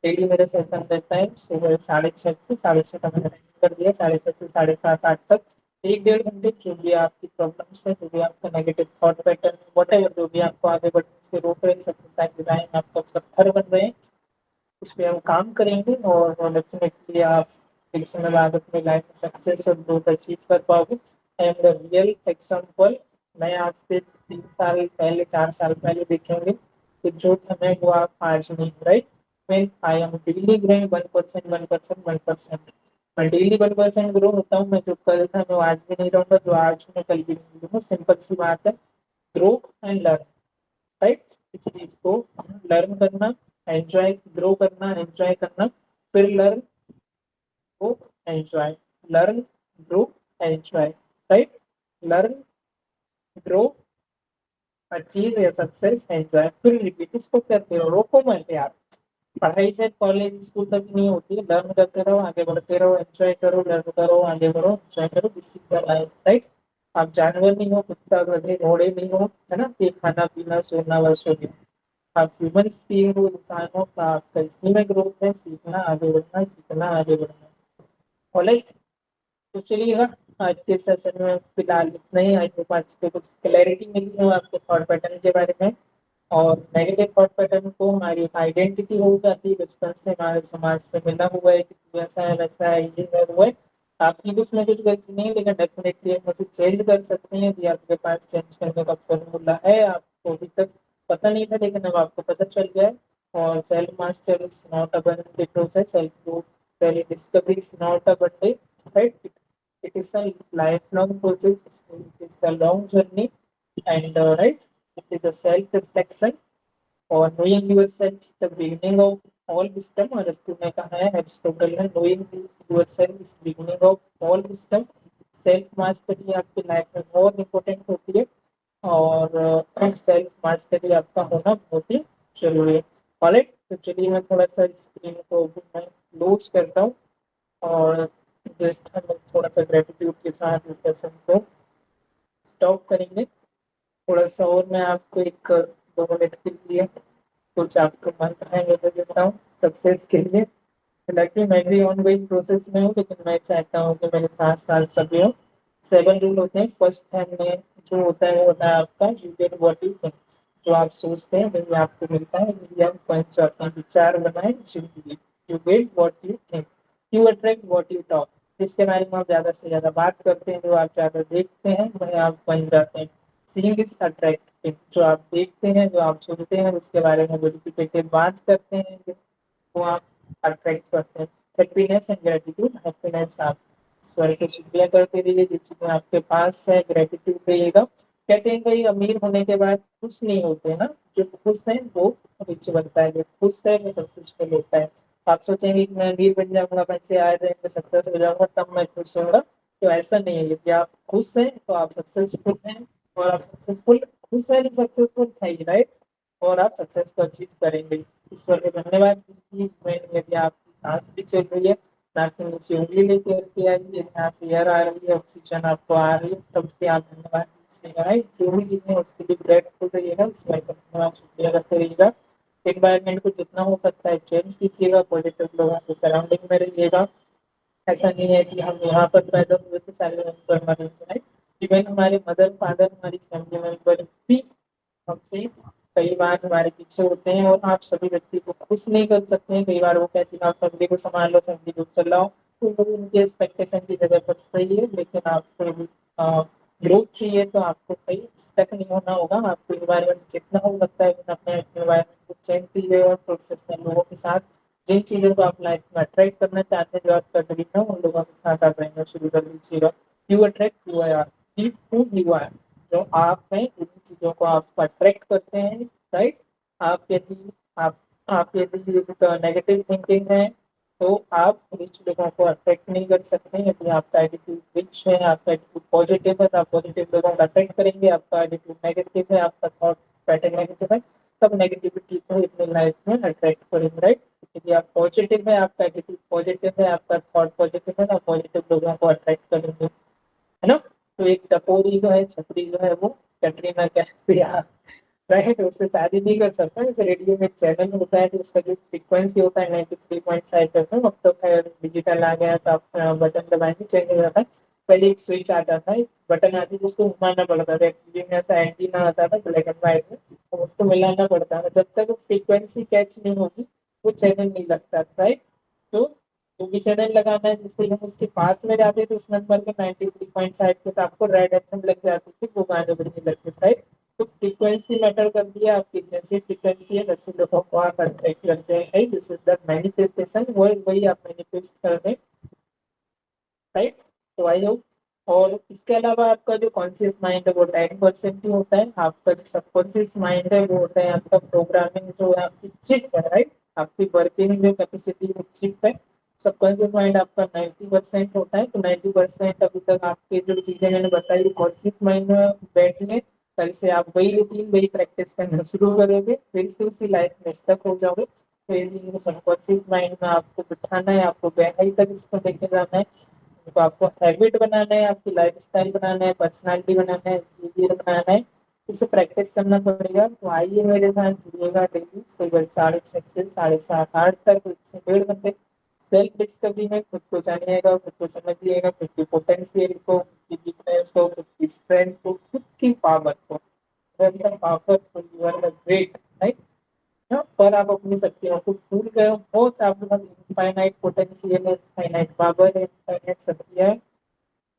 डेली मेरा सेशन रहता है सुबह 6:30 से 6:30 का मैंने टाइम कर दिया, 6:30 से 7:30 8 तक। 1 1.5 घंटे जो भी आपकी प्रॉब्लम्स है, जो भी आपका नेगेटिव थॉट पैटर्न है, वट एवर जो भी आपको आगे बढ़ने से रोक रहे हैं, सफलता की राह में आपका पत्थर बन रहे हैं, उस पर हम काम करेंगे और डेफिनेटली आप एक समय बाद अपनी लाइफ में सक्सेस और ग्रोथ अचीव कर पाओगे। एंड रियल एग्जाम्पल मैं आज से 3 साल पहले 4 साल पहले देखेंगे तो जो था मैं वो आप आज नहीं, राइट? मैं आई एम डेली ग्रोइंग 1%, 1%, 1%। मैं डेली 1% ग्रो होता हूँ। मैं जो कल था मैं आज भी नहीं रहूंगा, जो आज हूँ मैं कल भी नहीं रहूंगा। सिंपल सी बात है, ग्रो एंड लर्न, राइट? इस चीज को लर्न करना, एंजॉय, ग्रो करना, एंजॉय करना, फिर learn, grow, enjoy, learn, grow, enjoy, right? Learn, grow, achieve या सक्सेस, एंजॉय, फिर रिपीट। इसको करते रहो, रोको मत यार। पढ़ाई से कॉलेज स्कूल तक नहीं होती है, लर्न करते रहो, आगे बढ़ते रहो, एंजॉय करो, लर्न करो, आगे बढ़ो, एंजॉय करो, this is the life, right? आप जानवर नहीं हो, कुत्ता गधे घोड़े नहीं हो, है ना? ये खाना पीना सोना बस हो गया। आप ह्यूमन्स भी हो, इंसानों का आपका इसी में ग्रोथ है, सीखना आगे बढ़ना, सीखना आगे बढ़ना। ऑलराइट? तो चलिएगा, आज के सेशन में फिलहाल इतना ही। आई होप आज पे कुछ क्लैरिटी मिली हो आपके थॉट पैटर्न के बारे में। और नेगेटिव थॉट पैटर्न को हमारी आइडेंटिटी हो जाती है, बचपन से हमारे समाज से मिला हुआ है कि तू ऐसा है वैसा है, ये है वो है। आपकी उसमें कुछ गलती नहीं है, लेकिन डेफिनेटली आप मुझे चेंज कर सकते हैं यदि आपके पास चेंज करने का फॉर्मूला है। आपको अभी तक पता नहीं था, लेकिन अब आपको पता चल गया है। और self master is not a one day process, self growth self discovery is not a one day, right? It is a lifelong process, it is a long journey, and right, it is a self-reflection or knowing yourself is the beginning of all wisdom। और अस्तु ने कहा है Aristotle ने, knowing yourself is beginning of all wisdom। Self mastery आपकी life में बहुत important होती है, और सेल्फ मास्टरी आपका होना बहुत ही जरूरी है। ऑलराइट? तो चलिए मैं थोड़ा सा स्क्रीन को मैं क्लोज करता हूँ, और जस्ट हम लोग थोड़ा सा ग्रेटिट्यूड के साथ इस सेशन को स्टॉप करेंगे। थोड़ा सा और मैं आपको एक 2 मिनट के लिए कुछ आपको मंत्र है वो दे देता हूँ सक्सेस के लिए। हालांकि मैं भी ऑन गोइंग प्रोसेस में हूँ, लेकिन मैं चाहता हूँ कि मेरे साथ साथ सभी हो। 7 रूल होते हैं। फर्स्ट टाइम में जो होता है वो होता है आपका you get what you think. जो आप सोचते हैं वही आपको मिलता है, यही हम पंच करते हैं। विचार बनाए जिंदगी। You get what you think, you attract what you talk. जिसके बारे में आप ज्यादा से ज्यादा बात करते हैं, जो आप ज्यादा देखते हैं वही आप बन जाते हैं। Seeing is attractive. जो आप देखते हैं, जो आप सुनते हैं, उसके बारे में जो रिपीटेटिव बात करते हैं वो आप अट्रैक्ट करते हैं। Happiness and gratitude. हैप्पीनेस आप ईश्वर को शुक्रिया करते रहिए जिस चीज में आपके पास है, ग्रेटिट्यूड रहिएगा। कहते हैं भाई अमीर होने के बाद खुश नहीं होते ना, जो खुश है वो रिच बनता है, जो खुश है वो सक्सेसफुल होता है। आप सोचेंगे कि मैं अमीर बन जाऊंगा, पैसे आ जाएंगे, सक्सेस हो जाऊंगा तब मैं खुश होऊंगा, तो ऐसा नहीं है। यदि आप खुश हैं तो आप सक्सेसफुल हैं, और आप सक्सेसफुल खुश है तो सक्सेसफुल है, राइट? और आप सक्सेस को अचीव करेंगे। ईश्वर को धन्यवाद दीजिए। मैं यदि आपकी सांस भी चल रही है, नाक से नीचे उंगली लेके रखी आई है, यहाँ से एयर आ रही है, ऑक्सीजन आपको आ रही है, तब से आप धन्यवाद दीजिएगा। राइट, जो भी चीजें उसके लिए ग्रेटफुल रहिएगा, ईश्वर का धन्यवाद शुक्रिया करते रहिएगा। एनवायरमेंट को जितना हो सकता है चेंज कीजिएगा, पॉजिटिव लोगों के सराउंडिंग में रहिएगा। ऐसा नहीं है कि हम यहाँ पर पैदा हुए थे सारे मेंबर मरेंगे, राइट। इवन हमारे मदर फादर, हमारी फैमिली मेंबर भी हमसे कई बार हमारे पीछे होते हैं, और आप सभी व्यक्ति को खुश नहीं कर सकते हैं। कई बार वो कहते हैं आप फैमिली को संभाल लो, फैमिली को चलाओ, तो वो उनके एक्सपेक्टेशन की जगह पर सही है, लेकिन आपको ग्रोथ चाहिए तो आपको कहीं स्टक नहीं होना होगा। आपको इन्वायरमेंट जितना हो सकता है अपने इन्वायरमेंट को चेंज कीजिए, और प्रोफेशनल लोगों के साथ जिन चीजों को आप लाइफ में अट्रैक्ट करना चाहते हैं, जो आपका ड्रीम है, उन लोगों के साथ आप रहना शुरू कर दीजिएगा। You attract you are, who you are, जो आप हैं उन चीजों को आप अट्रैक्ट करते हैं, राइट। आप यदि आप आप यदि नेगेटिव थिंकिंग है, तो आप रिच लोगों को अट्रैक्ट नहीं कर सकते। यदि आपका एटीट्यूड रिच है, आपका एटीट्यूड पॉजिटिव है, तो आप पॉजिटिव लोगों को अट्रैक्ट करेंगे। आपका एटीट्यूड नेगेटिव है, आपका थॉट पैटर्न नेगेटिव है, तब नेगेटिविटी को अपनी लाइफ में अट्रैक्ट करेंगे, राइट। यदि आप पॉजिटिव है, आपका एटीट्यूड पॉजिटिव है, आपका थॉट पॉजिटिव है, तो आप पॉजिटिव लोगों को अट्रैक्ट करेंगे, है ना। तो एक टपोरी जो है, छपरी जो है, वो कैटरीना कैफ, राइट, उससे शादी नहीं कर सकता। जैसे रेडियो में चैनल होता है तो उसका जो फ्रीक्वेंसी होता है 93.5 FM, अब तो खैर डिजिटल आ गया, तो आप बटन दबाएंगे चेंज हो जाता है। पहले एक स्विच आता था, एक बटन आती थी, उसको घुमाना पड़ता था, एक्चुअली में ऐसा एंटीना आता था ब्लैक एंड व्हाइट में, तो उसको मिलाना पड़ता था। जब तक वो फ्रीक्वेंसी कैच नहीं होगी वो चैनल नहीं लगता, राइट। तो जो भी चैनल लगाना है, जिससे हम उसके पास में जाते थे उस नंबर के 93.5 पे, तो आपको रेड एफएम लग जाती थी, वो गाने बजने लगते थे, राइट। तो फ्रीक्वेंसी मैटर करती है, आपकी जैसी फ्रीक्वेंसी है वैसे लोगों को आप अट्रैक्ट करते हैं। दिस इज द मैनिफेस्टेशन, वही आप मैनिफेस्ट कर रहे हैं, राइट। तो आई होप। और इसके अलावा आपका जो कॉन्शियस माइंड है वो 10% ही होता है। आपका जो सबकॉन्शियस माइंड है वो होता है आपका प्रोग्रामिंग, जो है आपकी चिप है, राइट। आपकी वर्किंग जो कैपेसिटी है चिप है। सबकॉन्शियस माइंड आपका 90% होता है, तो 90% अभी तक आपके जो चीजें मैंने बताई कॉन्शियस माइंड में बैठने, कल से आप वही रूटीन वही प्रैक्टिस करना शुरू करोगे, फिर से उसी लाइफ में स्टक हो जाओगे। तो ये सबकॉन्शियस माइंड में आपको बिठाना है, आपको गहराई तक इसको लेके जाना है। तो आपको हैबिट बनाना है, आपकी लाइफ स्टाइल बनाना है, पर्सनालिटी बनाना है, बिहेवियर बनाना है, इसे प्रैक्टिस करना पड़ेगा। तो आइए मेरे साथ जुड़िएगा डेली सुबह 6:30 से 7:30-8 तक, 1 से 1.5 घंटे सेल्फ डिस्कवरी में। खुद को जानिएगा, खुद को समझिएगा, खुद की पोटेंशियल को, खुद की वीकनेस को, खुद की स्ट्रेंथ को, खुद की पावर को। Powerful, you are the great, right. पर आप अपनी शक्तियों को भूल गए हो। बहुत आप लोग इनफाइनाइट पोटेंशियल है, इनफाइनाइट पावर है, इनफाइनाइट शक्तियां है,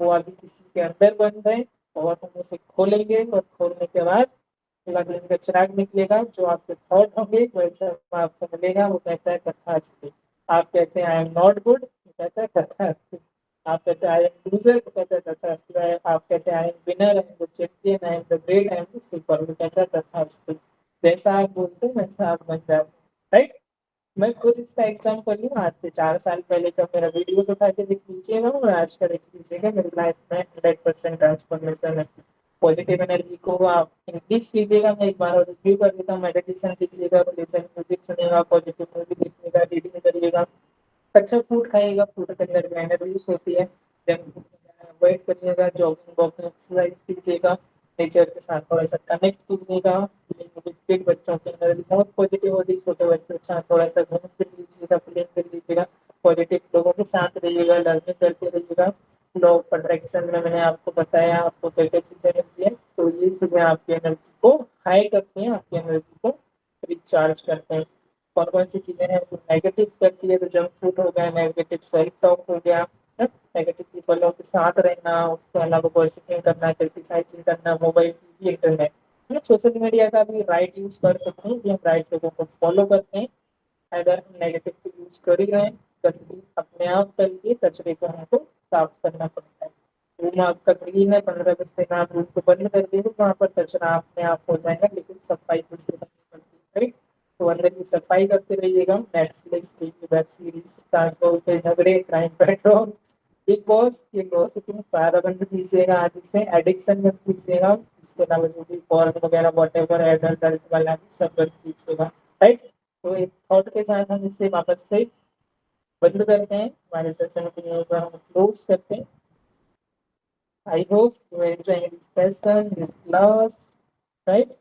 वो अभी किसी के अंदर बंद है, और हम उसे खोलेंगे, और खोलने के बाद लगन का चिराग निकलेगा। जो आपके थॉट होंगे वैसा आपको मिलेगा। वो कहता है तथास्तु। आप कहते हैं आई एम नॉट गुड, वो कहता है तथास्तु। आप कहते हैं आई एम लूजर, वो कहता है तथास्तु। आप कहते हैं I am winner, I am the champion, I am the great, I am the super, वो कहता है तथास्तु। जैसा आप बोलते हैं वैसा आप बन जाते हैं, राइट। मैं खुद इसका एग्जाम्पल हूँ। आज से 4 साल पहले का मेरा वीडियो उठा के देख लीजिएगा, और आज का देख लीजिएगा। मेरी लाइफ में 100% ट्रांसफॉर्मेशन है। पॉजिटिव एनर्जी को आप इंक्रीज कीजिएगा। मैं एक बार और रिव्यू कर देता हूँ। मेडिटेशन कीजिएगा, म्यूजिक सुनिएगा, पॉजिटिव मूवी देखिएगा, रीडिंग करिएगा, अच्छा फूड खाइएगा, फूड के अंदर में एनर्जी होती है, जंक फूड अवॉइड करिएगा, जॉगिंग वॉकिंग एक्सरसाइज कीजिएगा, नेचर के साथ थोड़ा सा कनेक्ट कीजिएगा। बिग बच्चों के अंदर बहुत पॉजिटिव होती है, छोटे बच्चों के साथ थोड़ा सा घूम फिर लीजिएगा, प्ले कर लीजिएगा, पॉजिटिव लोगों के साथ रहिएगा, लर्निंग करते रहिएगा। लॉ ऑफ अट्रैक्शन में मैंने आपको बताया आपको क्या क्या चीजें रहती है। तो ये चीजें आपकी एनर्जी को हाई करती हैं, आपकी एनर्जी को रिचार्ज करते हैं। कौन कौन सी चीजें हैं जो नेगेटिव करती है, तो जंक फूड हो गया, नेगेटिव सेल्फ टॉक हो गया, नेगेटिव पीपलों के साथ रहना, उसके अलावा वर्शिपिंग करना, क्रिटिसाइजिंग करना, मोबाइल टीवी इंटरनेट, मतलब सोशल मीडिया का भी राइट यूज कर सकते हैं कि हम राइट लोगों को फॉलो करते हैं। अगर हम नेगेटिव यूज कर ही रहे हैं, कभी अपने आप चलिए कचरे को हमको साफ करना पड़ता है। रूम आपका क्लीन है, 15-20 दिन आप रूम को बंद कर देंगे तो वहाँ पर कचरा अपने आप हो जाएगा, लेकिन सफाई खुद से करनी पड़ती है, राइट। तो अंदर की सफाई करते रहिएगा। Netflix TV web series, transport पे झगड़े, क्राइम पेट्रोल, बिग बॉस ये गॉसिप में सारा बंद कीजिएगा, आज से एडिक्शन मत कीजिएगा, इसके अलावा जो भी फॉर्म वगैरह वॉट एवर एडल्ट वाला भी सब बंद कीजिएगा। राइट, तो एक थॉट के साथ हम इसे वापस से बंद करते हैं, हमारे सेशन को हम क्लोज करते हैं। I hope you enjoy this session, this class. Right,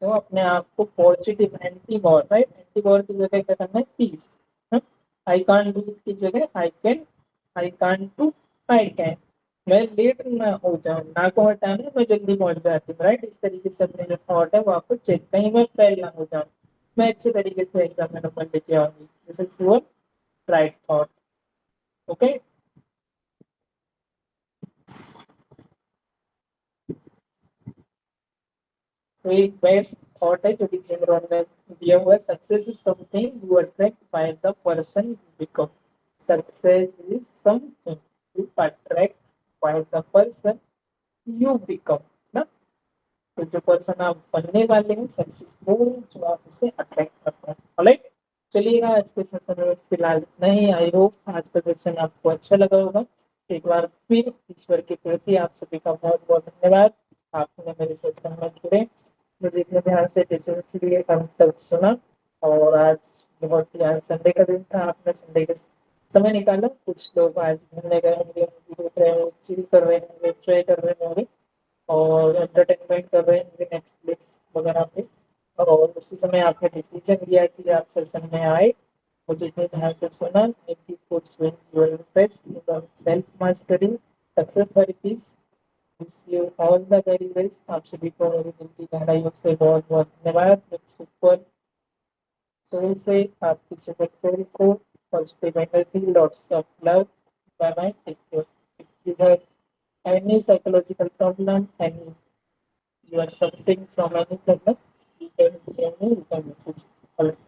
तो अपने आप को positive anti war, right, anti war की जगह क्या करना है, पीस। आई कांट डू की जगह I can, I can't do I can. मैं लेट ना हो जाऊं, ना को हटाने मैं जल्दी पहुंच जाती हूँ। राइट, इस तरीके से अपने जो थॉट है वो आपको चेक, कहीं मैं फेल ना हो जाऊं, मैं अच्छे तरीके से एग्जाम में नंबर लेके आऊंगी। This is your right thought. Okay, तो एक बेस्ट थॉट है जो कि जिम रोहन ने दिया हुआ है, success is something you attract by the person you become. Success is something you attract by the person you become ना। तो जो पर्सन आप बनने वाले हैं सक्सेसफुल, जो आप उसे अट्रैक्ट करते हैं। ऑलराइट, चलिएगा आज के सेशन में फिलहाल इतना ही। आई होप आज का सेशन आपको अच्छा लगा होगा। एक बार फिर ईश्वर के प्रति आप सभी का बहुत बहुत धन्यवाद, आपने मेरे सेशन में जुड़े, मुझे इतने ध्यान से पेशेंस लिए काम तक सुना। और आज बहुत ही, आज संडे का दिन था, आपने संडे का समय निकाला। कुछ लोग आज घूमने गए होंगे, मूवी देख रहे होंगे, चिल कर रहे होंगे, एंजॉय कर रहे होंगे और एंटरटेनमेंट कर रहे होंगे नेटफ्लिक्स वगैरह पे। और उसी समय आपने डिसीजन लिया कि आप सेशन में आए, मुझे इतने ध्यान से सुना। Thank you for showing your interest in self mastery success therapies. Wish you all the very best. आप सभी को मेरी दिल की गहराइयों से बहुत बहुत धन्यवाद। सुपर सोल से आपकी सुपर सोल को positive energy, lots of love. Bye bye, take care. If you have any psychological problem, any you are suffering from any problem, you can DM me, you can message me. All right.